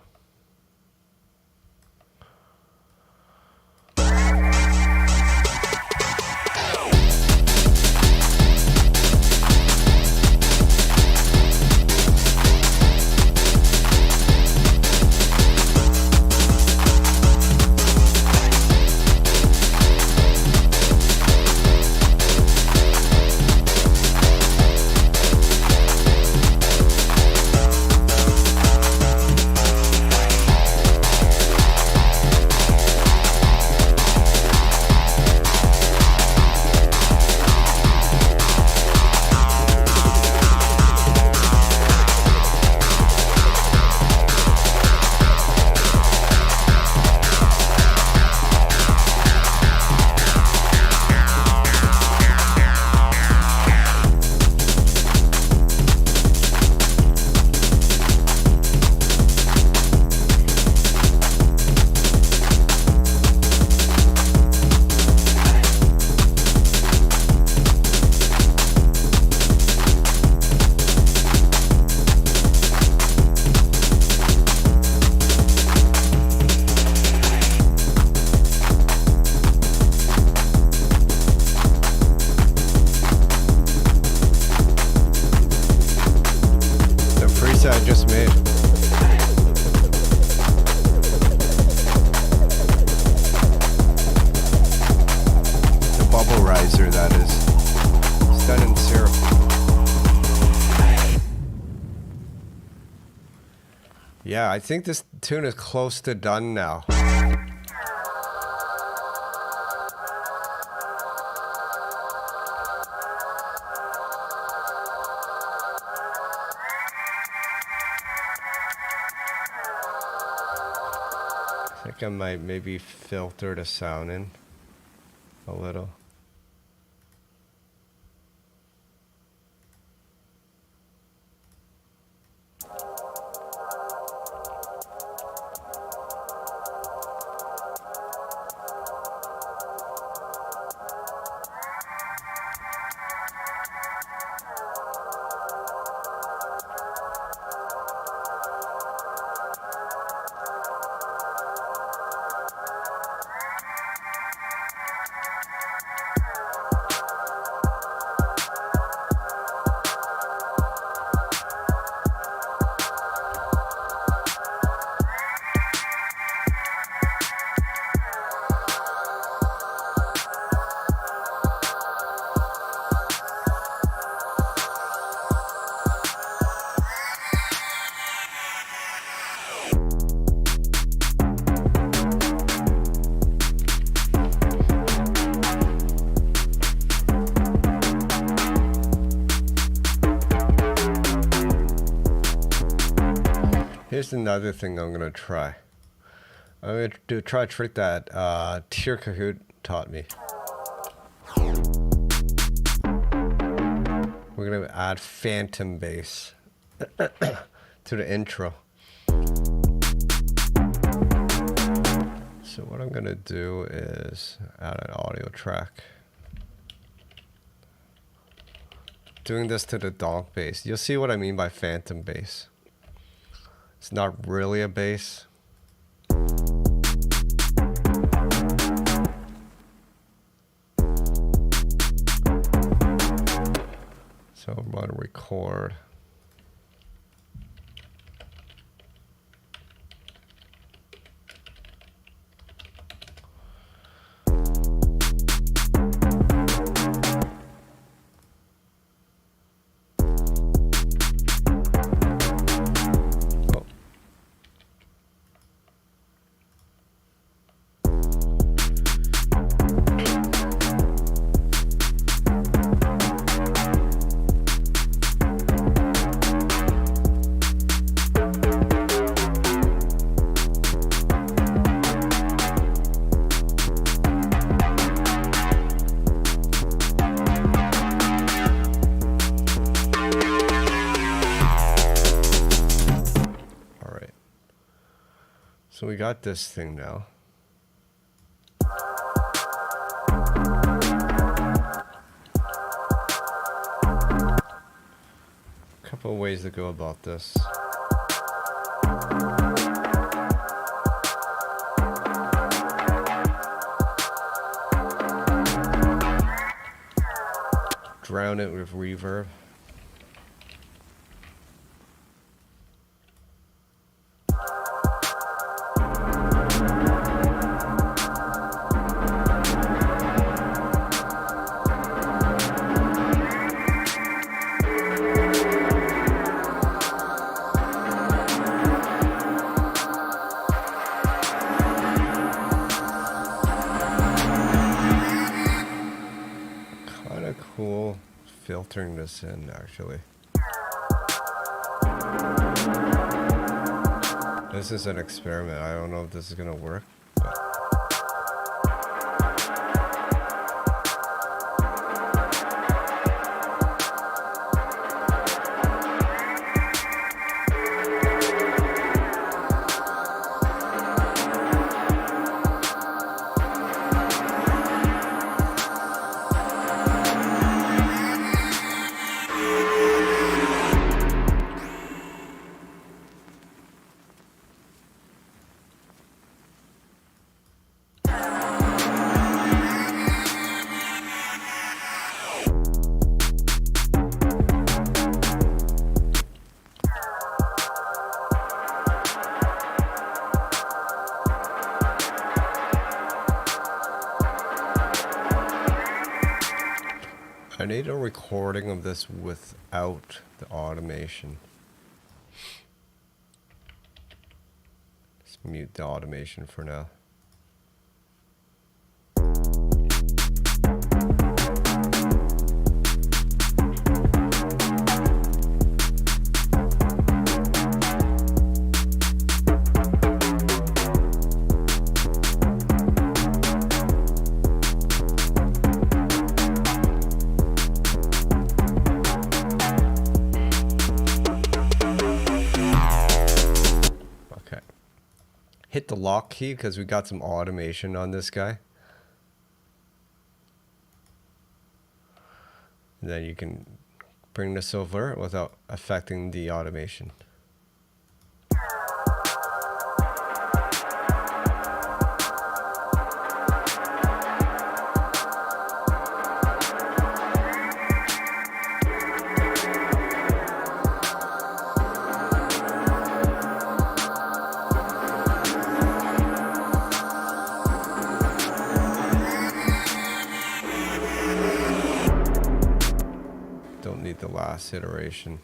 I just made. The bubble riser, that is. It's done in syrup. Yeah, I think this tune is close to done now. I think I might maybe filter the sound in a little. Here's another thing I'm gonna try. I'm gonna try a trick that Tier Kahoot taught me. We're gonna add phantom bass to the intro. So what I'm gonna do is add an audio track. Doing this to the donk bass. You'll see what I mean by phantom bass. It's not really a bass. So I'm going to record. So we got this thing now. A couple of ways to go about this. Drown it with reverb. Cool filtering this in, actually. This is an experiment. I don't know if this is gonna work, but I need a recording of this without the automation. Let's mute the automation for now. Hit the lock key because we got some automation on this guy. And then you can bring this over without affecting the automation. Don't need the last iteration.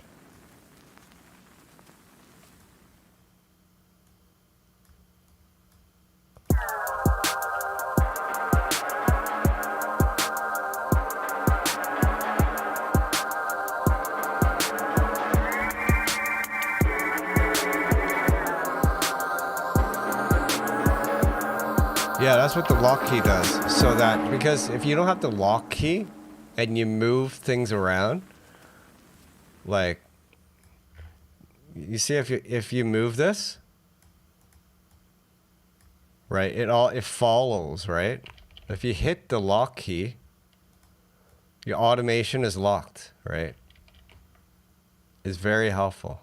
Yeah, that's what the lock key does. So that, because if you don't have the lock key and you move things around, like, you see if you move this, right, it follows, right? If you hit the lock key, your automation is locked, right? It's very helpful.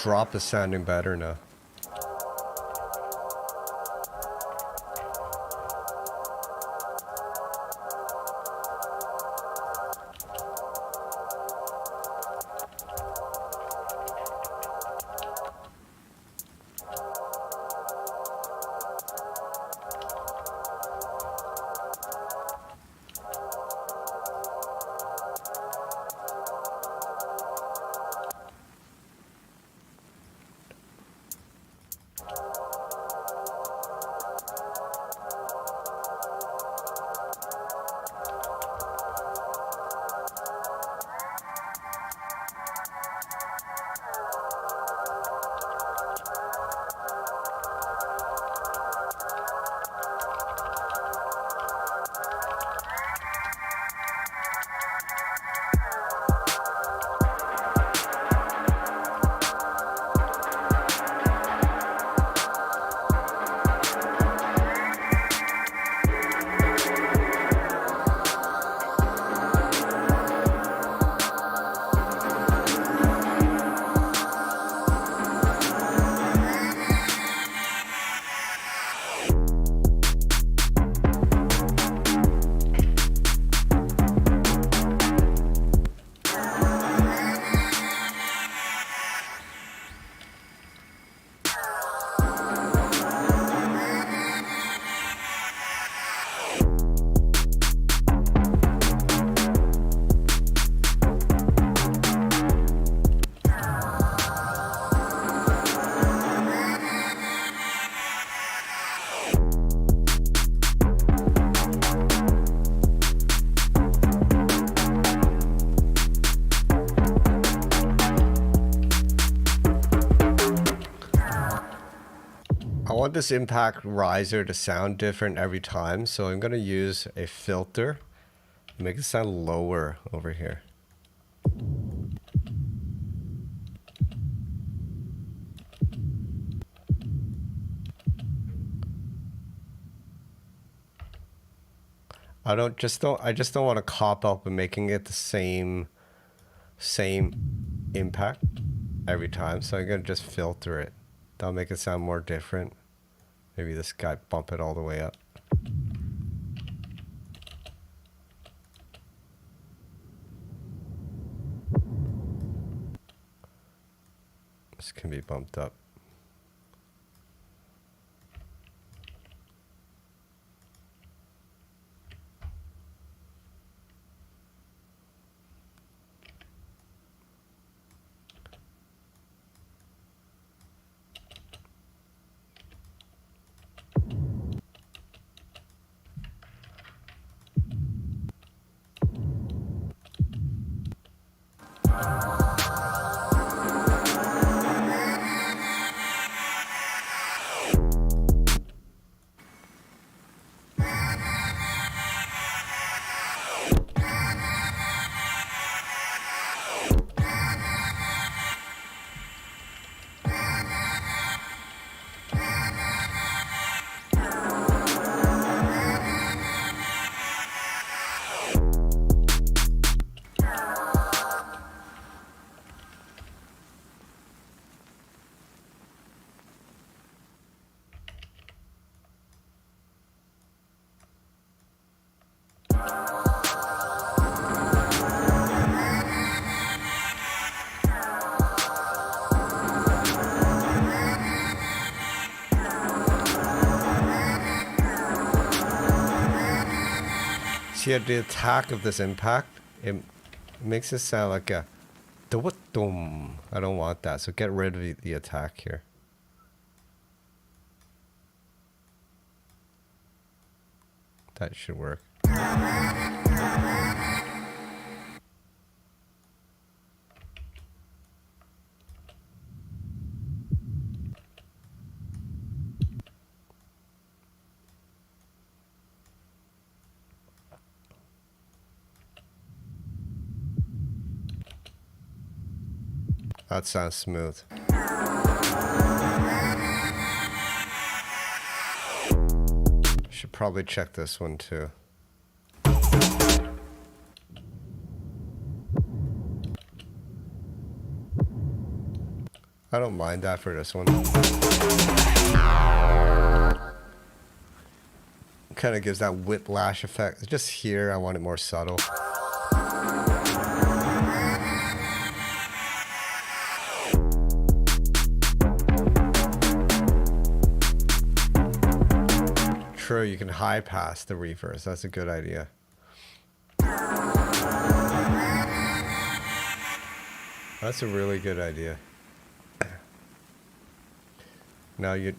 drop is sounding better now. I want this impact riser to sound different every time, so I'm going to use a filter to make it sound lower over here. I just don't want to cop up and making it the same impact every time, so I'm going to just filter it. That'll make it sound more different. Maybe this guy bump it all the way up. This can be bumped up. See, at the attack of this impact, it makes it sound like a dum. I don't want that, so get rid of the attack here. That should work. That sounds smooth. Should probably check this one too. I don't mind that for this one. Kind of gives that whiplash effect. Just here, I want it more subtle. True, you can high pass the reverse. That's a good idea. That's a really good idea. Now you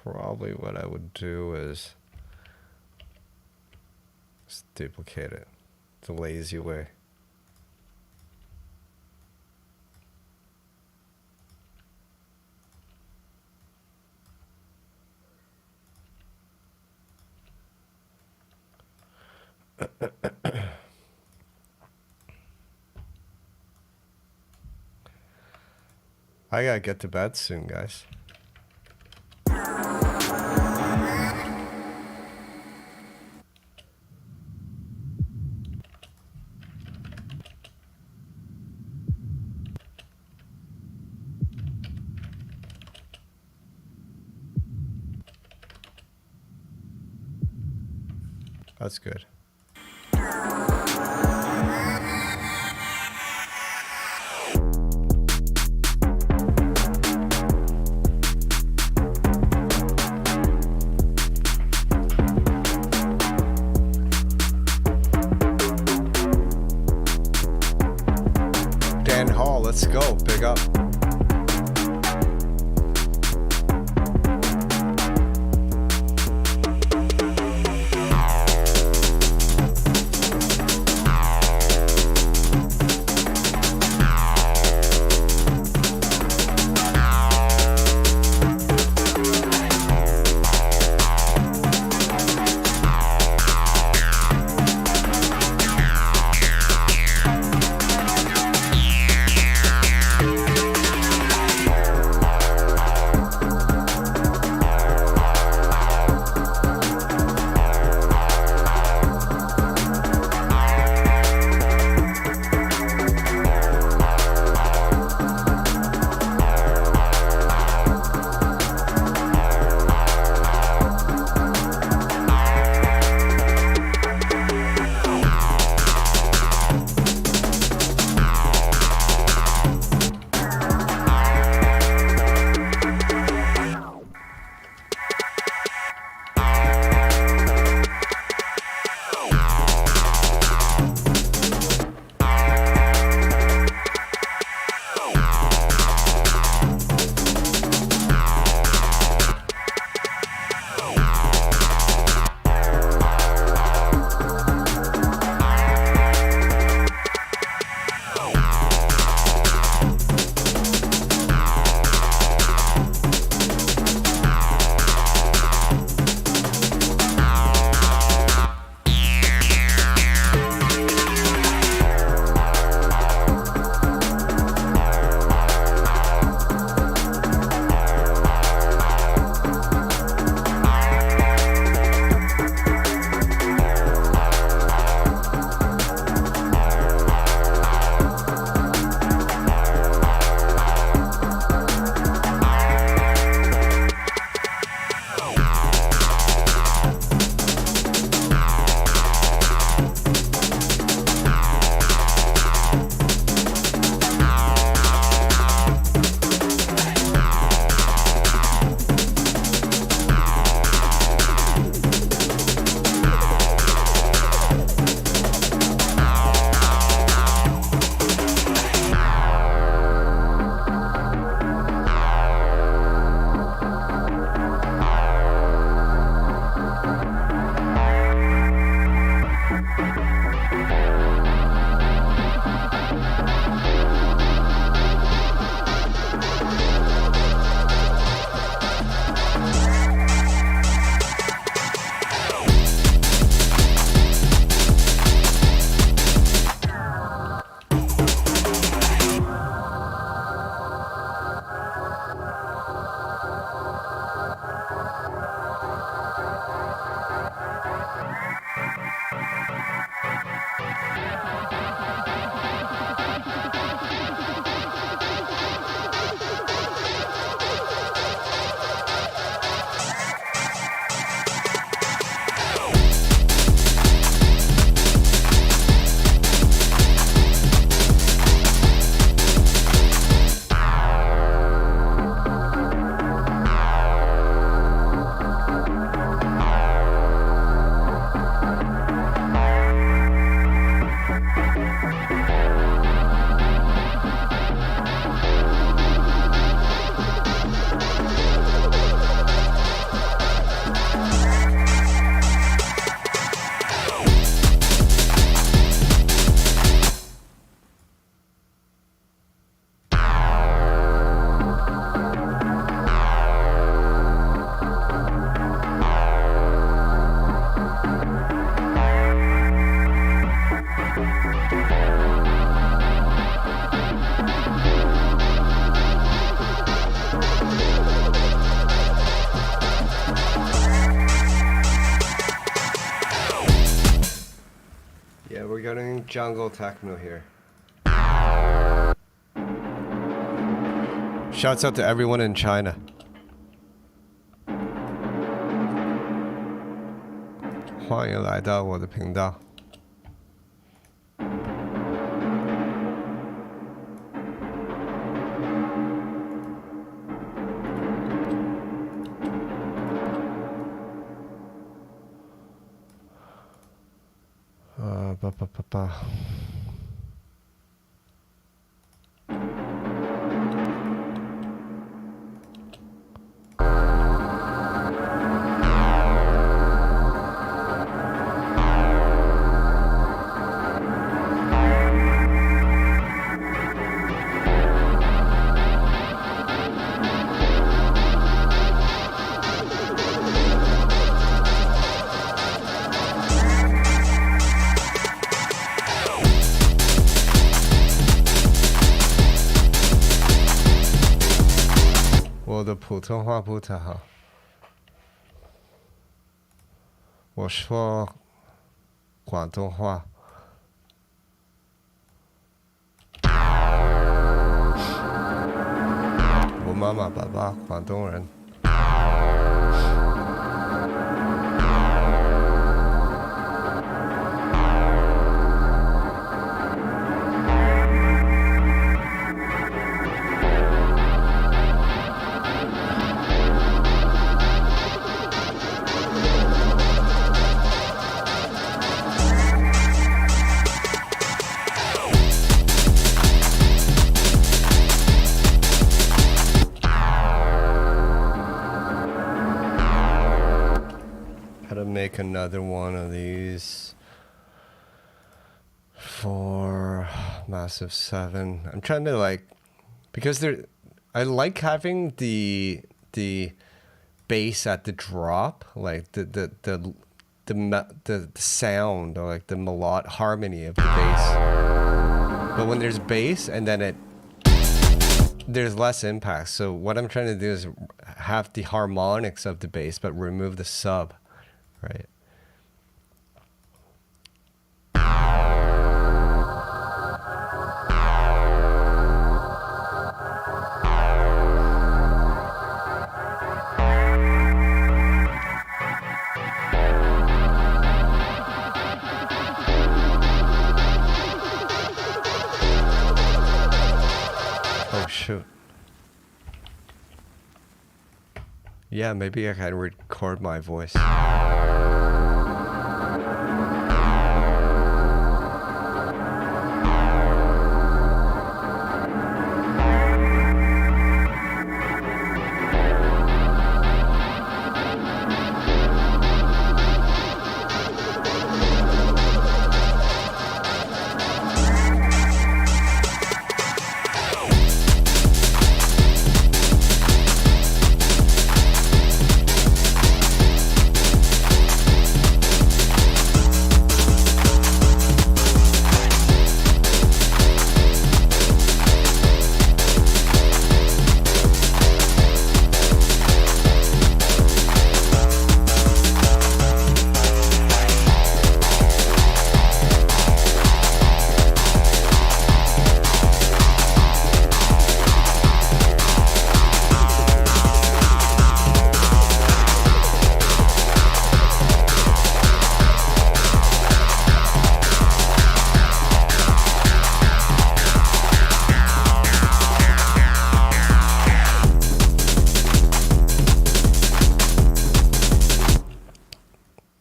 probably what I would do is just duplicate it. It's a lazy way. I gotta get to bed soon, guys. That's good. Dan Hall, let's go. Big up. jungle techno here. Shouts out to everyone in China. Welcome to my channel.我的普通话不太好，我说广东话。我妈妈爸爸广东人。Make another one of these for Massive 7. I'm trying to like, because I like having the bass at the drop, like the sound, or like the harmony of the bass. But when there's bass and then there's less impact. So what I'm trying to do is have the harmonics of the bass, but remove the sub. Right. Oh shoot. Yeah, maybe I can record my voice.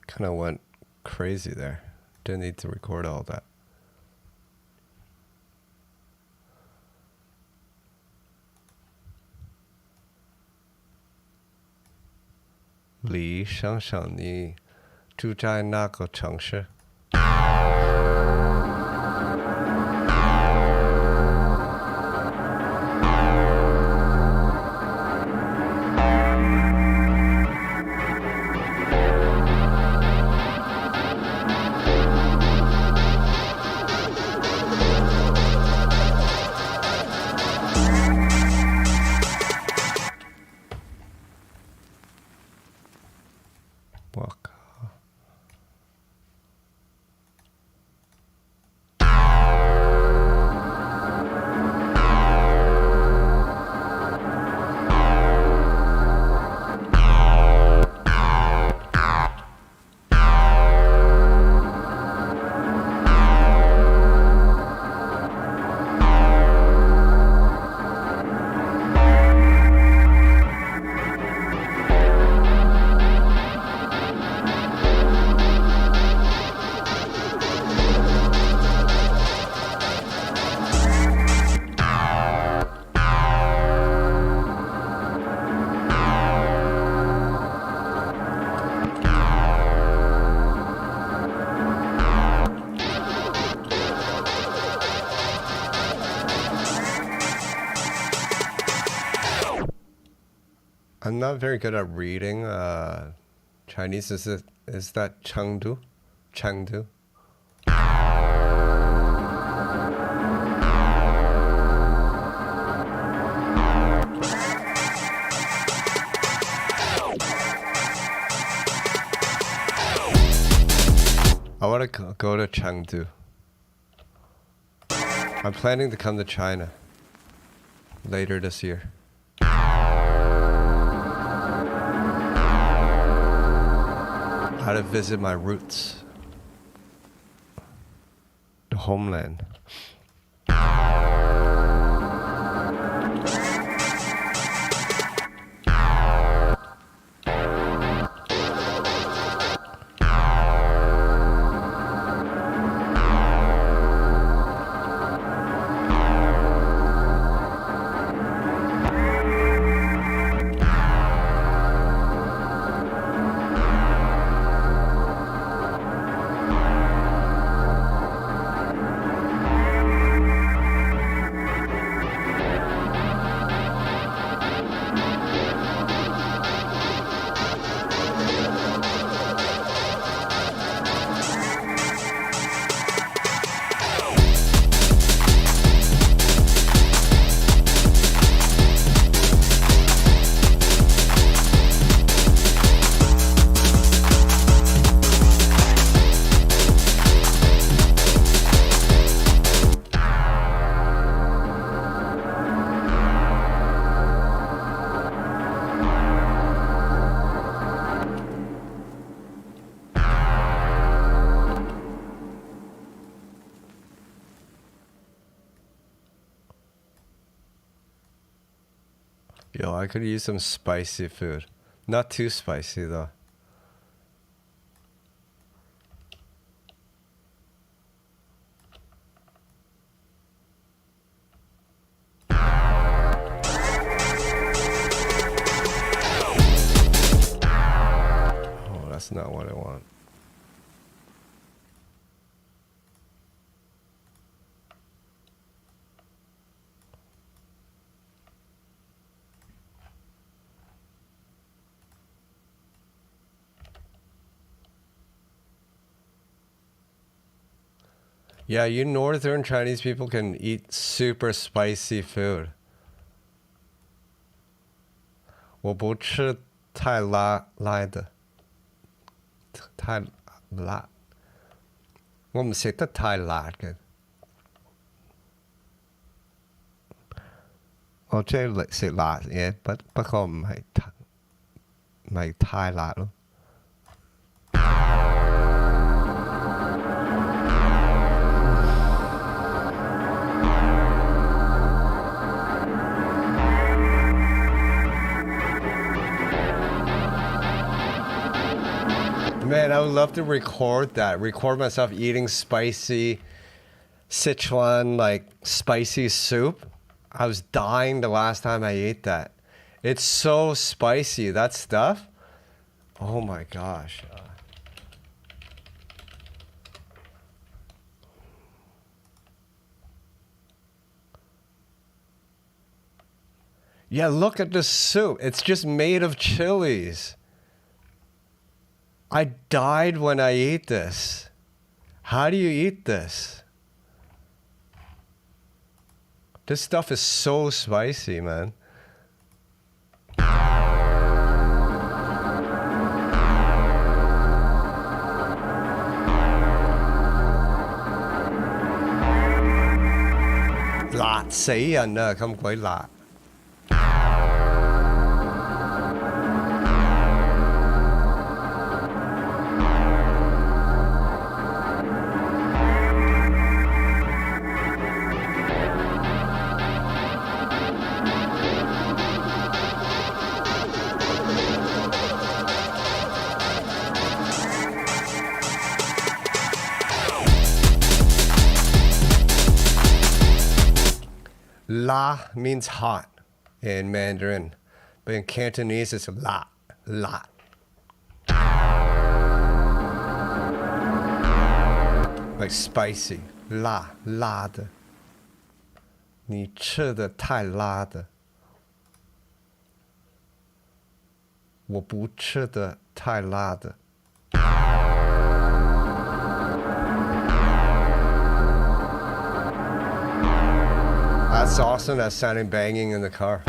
Kind of went crazy there. Didn't need to record all that. Li 想想你住在哪个城市？我靠！ I'm not very good at reading Chinese. Is that Chengdu? Chengdu? I want to go to Chengdu. I'm planning to come to China later this year. How to visit my roots, the homeland. Yo, I could use some spicy food. Not too spicy though. Oh, that's not what I want. Yeah, you northern Chinese people can eat super spicy food. 我不吃太辣的，太辣。我唔食得太辣嘅。我中意食辣嘢，不過唔係太辣咯。Man, I would love to record that. Record myself eating spicy Sichuan, like, spicy soup. I was dying the last time I ate that. It's so spicy, that stuff. Oh my gosh. Yeah, look at the soup. It's just made of chilies. I died when I ate this. How do you eat this? This stuff is so spicy, man. Lạt死人啊，咁鬼辣。La means hot in Mandarin, but in Cantonese it's la. Like spicy,辣的。你吃的太辣的。我不吃的太辣的。That's awesome. That's sounding banging in the car.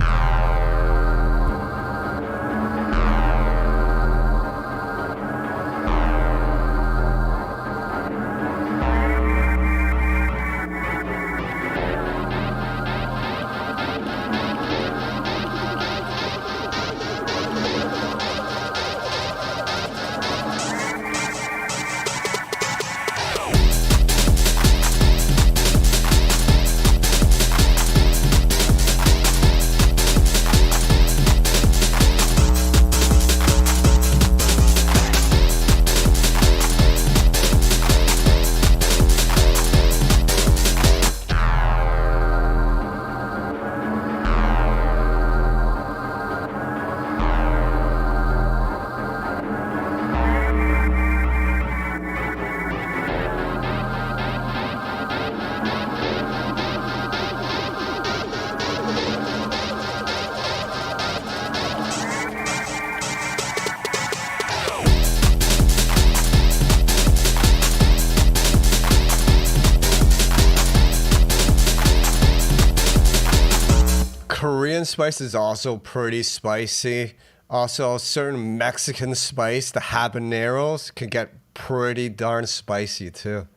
Korean spice is also pretty spicy. Also, certain Mexican spice, the habaneros, can get pretty darn spicy too.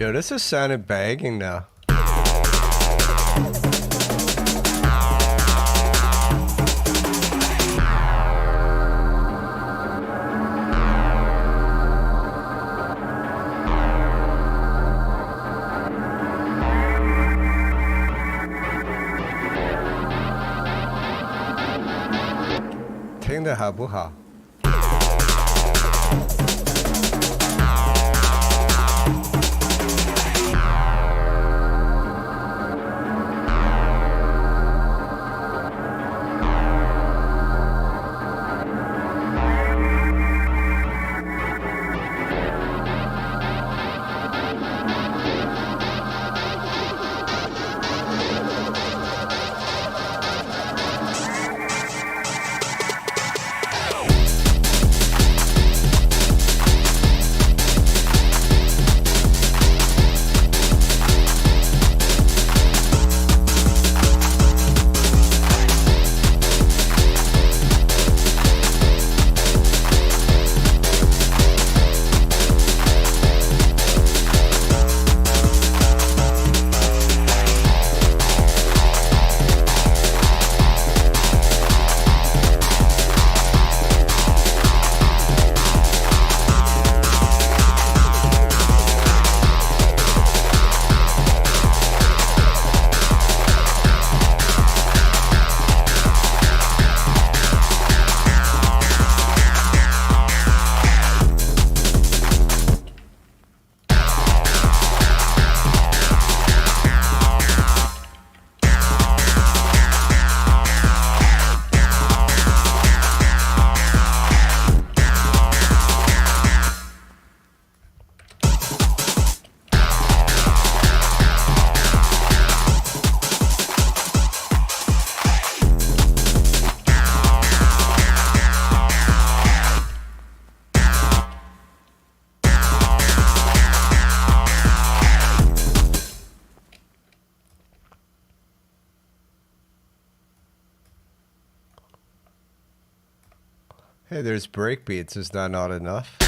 Yo, this is sounding banging now. Think得好不好？ Hey, there's breakbeats. Is that not enough?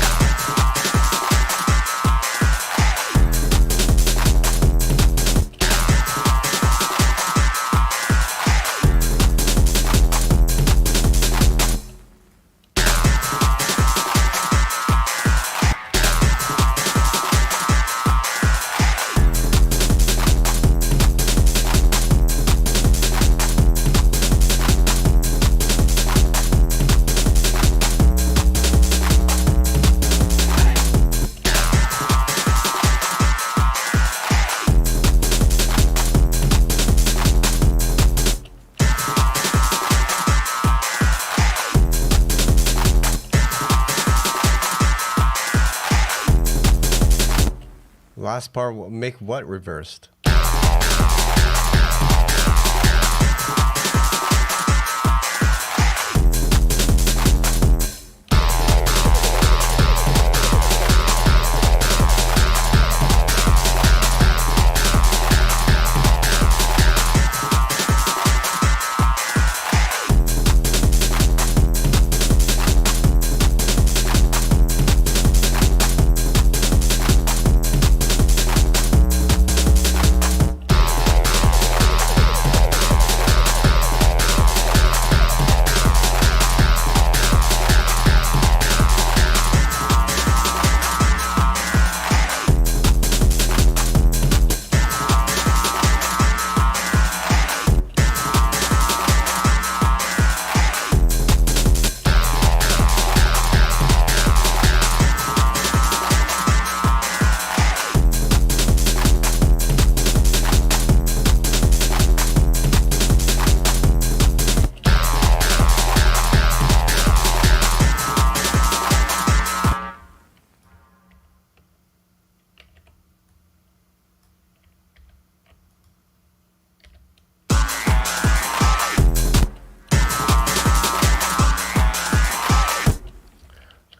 Last part will make what reversed?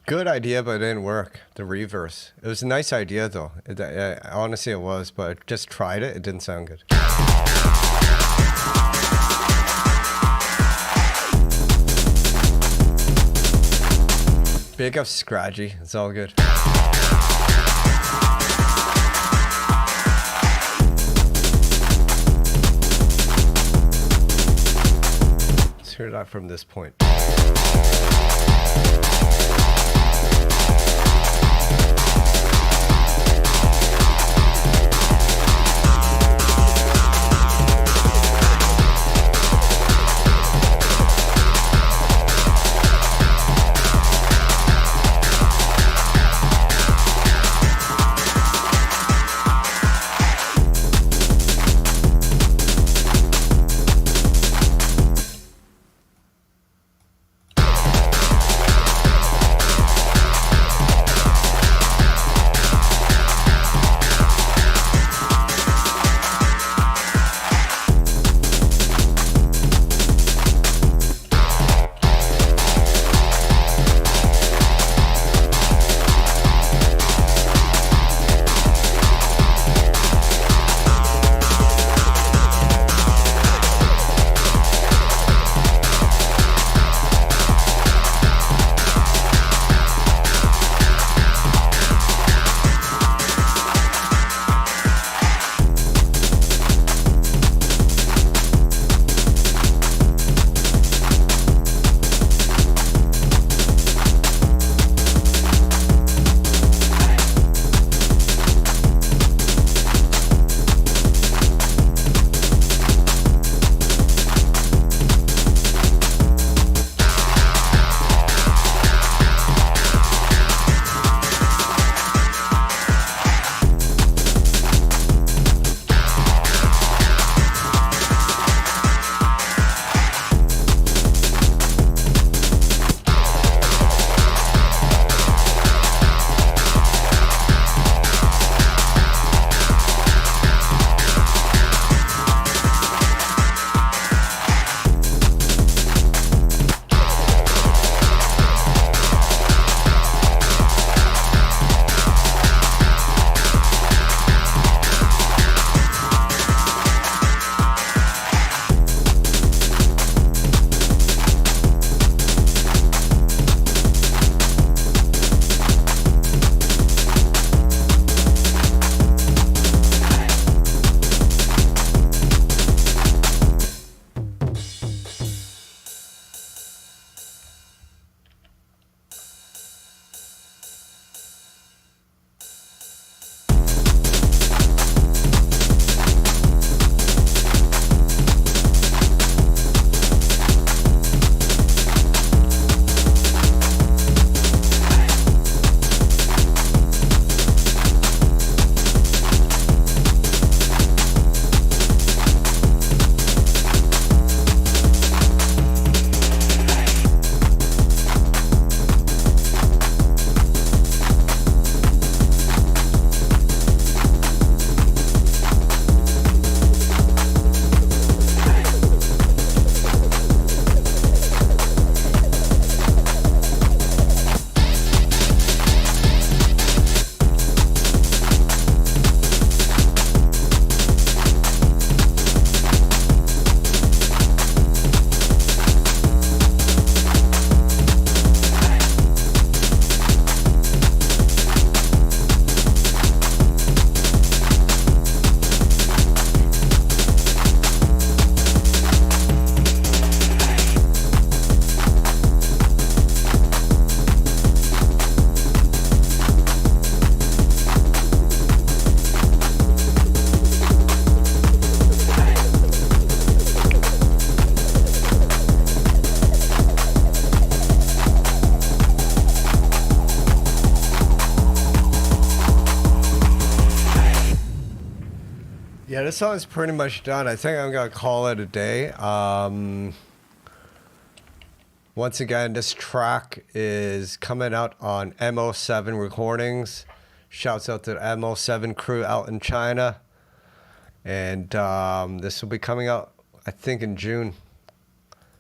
Good idea, but it didn't work. The reverse. It was a nice idea, though. Honestly, it was, but I just tried it. It didn't sound good. Big up Scratchy. It's all good. Let's hear that from this point. this song's pretty much done. I think I'm gonna call it a day. Once again, this track is coming out on MO7 Recordings. Shouts out to the MO7 crew out in China. And this will be coming out, I think, in June.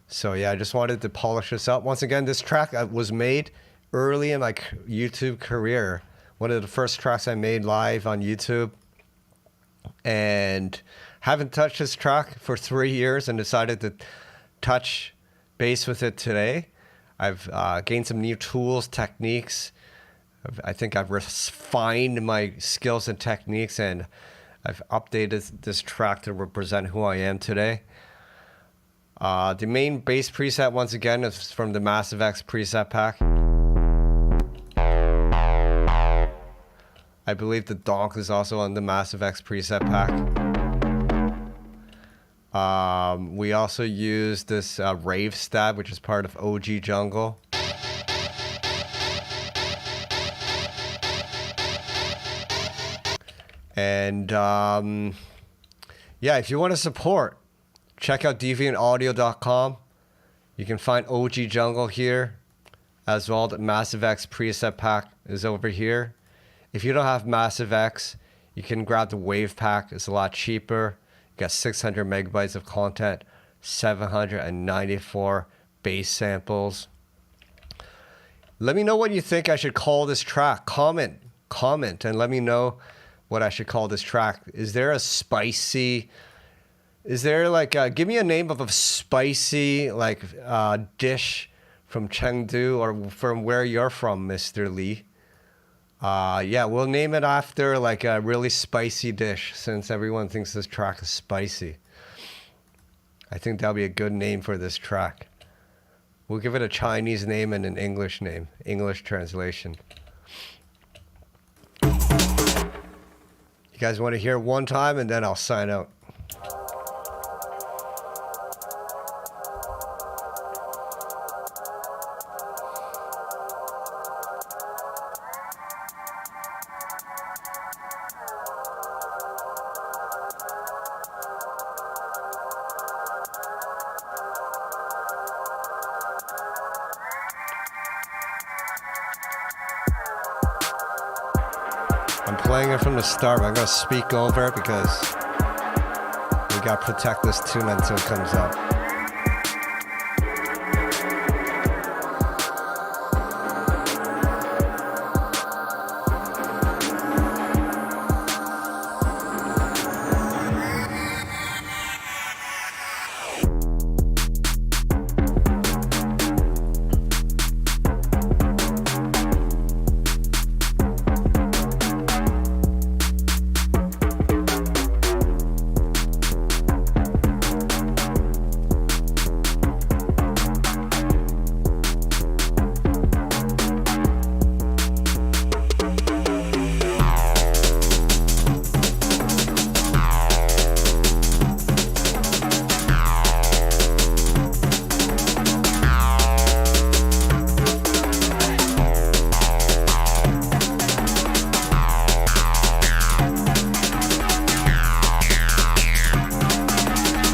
So yeah, I just wanted to polish this up. Once again, this track was made early in my YouTube career. One of the first tracks I made live on YouTube. And haven't touched this track for 3 years and decided to touch base with it today. I've gained some new tools, techniques. I think I've refined my skills and techniques, and I've updated this track to represent who I am today. The main bass preset, once again, is from the Massive X preset pack. I believe the donk is also on the Massive X preset pack. We also use this RAVE stab, which is part of OG Jungle. And yeah, if you want to support, check out deviantaudio.com. You can find OG Jungle here, as well. The Massive X preset pack is over here. If you don't have Massive X, you can grab the Wave pack. It's a lot cheaper. You got 600 megabytes of content, 794 bass samples. Let me know what you think I should call this track. Comment, and let me know what I should call this track. Is there a spicy, give me a name of a spicy dish from Chengdu or from where you're from, Mr. Lee. Yeah, we'll name it after like a really spicy dish, since everyone thinks this track is spicy. I think that'll be a good name for this track. We'll give it a Chinese name and an English name, English translation. You guys want to hear it one time and then I'll sign out. I'm playing it from the start, but I'm going to speak over it because we got to protect this tune until it comes out.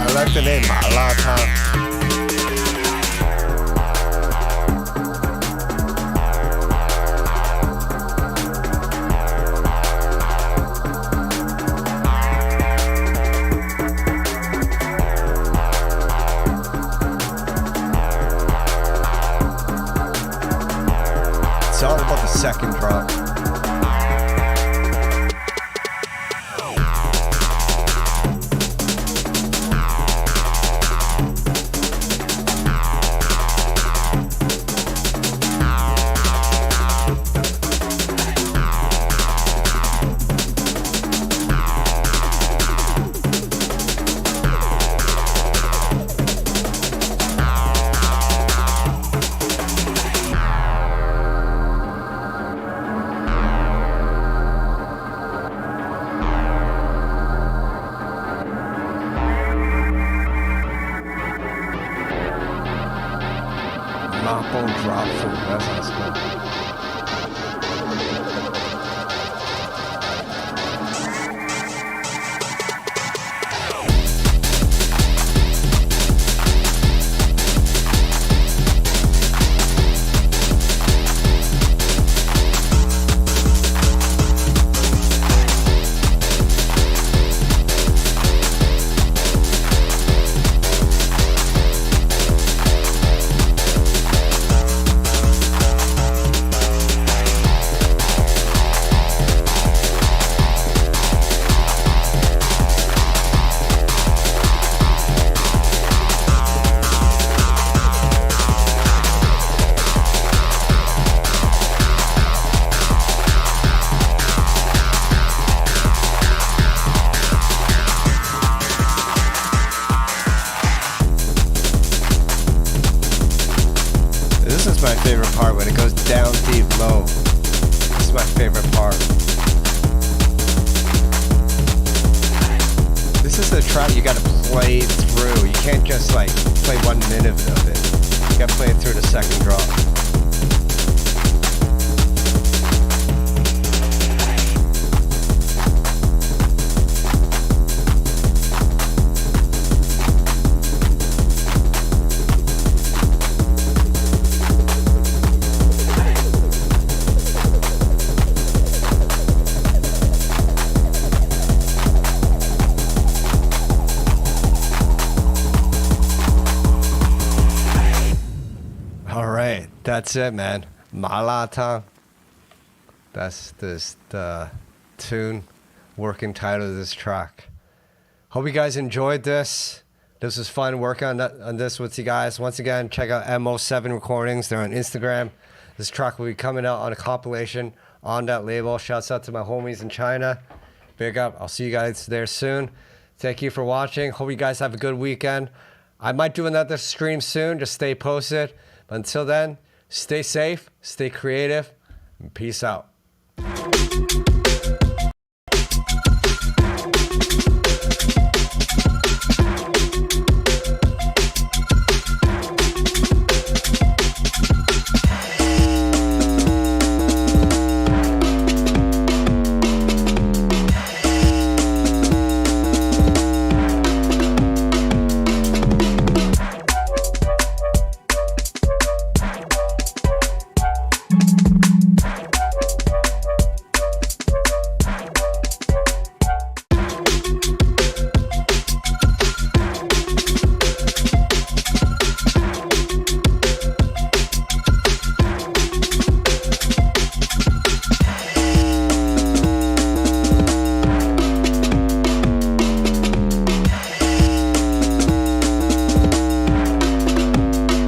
I like the name, Malata. It's all about the second drop. Knockbone drop for the rest of the is my favorite part, when it goes down deep low. This is my favorite part. This is the track you gotta play through. You can't just like play 1 minute of it. You gotta play it through the second drop. That's it, man. Malatang. That's the tune, working title of this track. Hope you guys enjoyed this. This was fun working on this with you guys. Once again, check out MO7 Recordings. They're on Instagram. This track will be coming out on a compilation on that label. Shouts out to my homies in China. Big up. I'll see you guys there soon. Thank you for watching. Hope you guys have a good weekend. I might do another stream soon. Just stay posted. But until then, stay safe, stay creative, and peace out.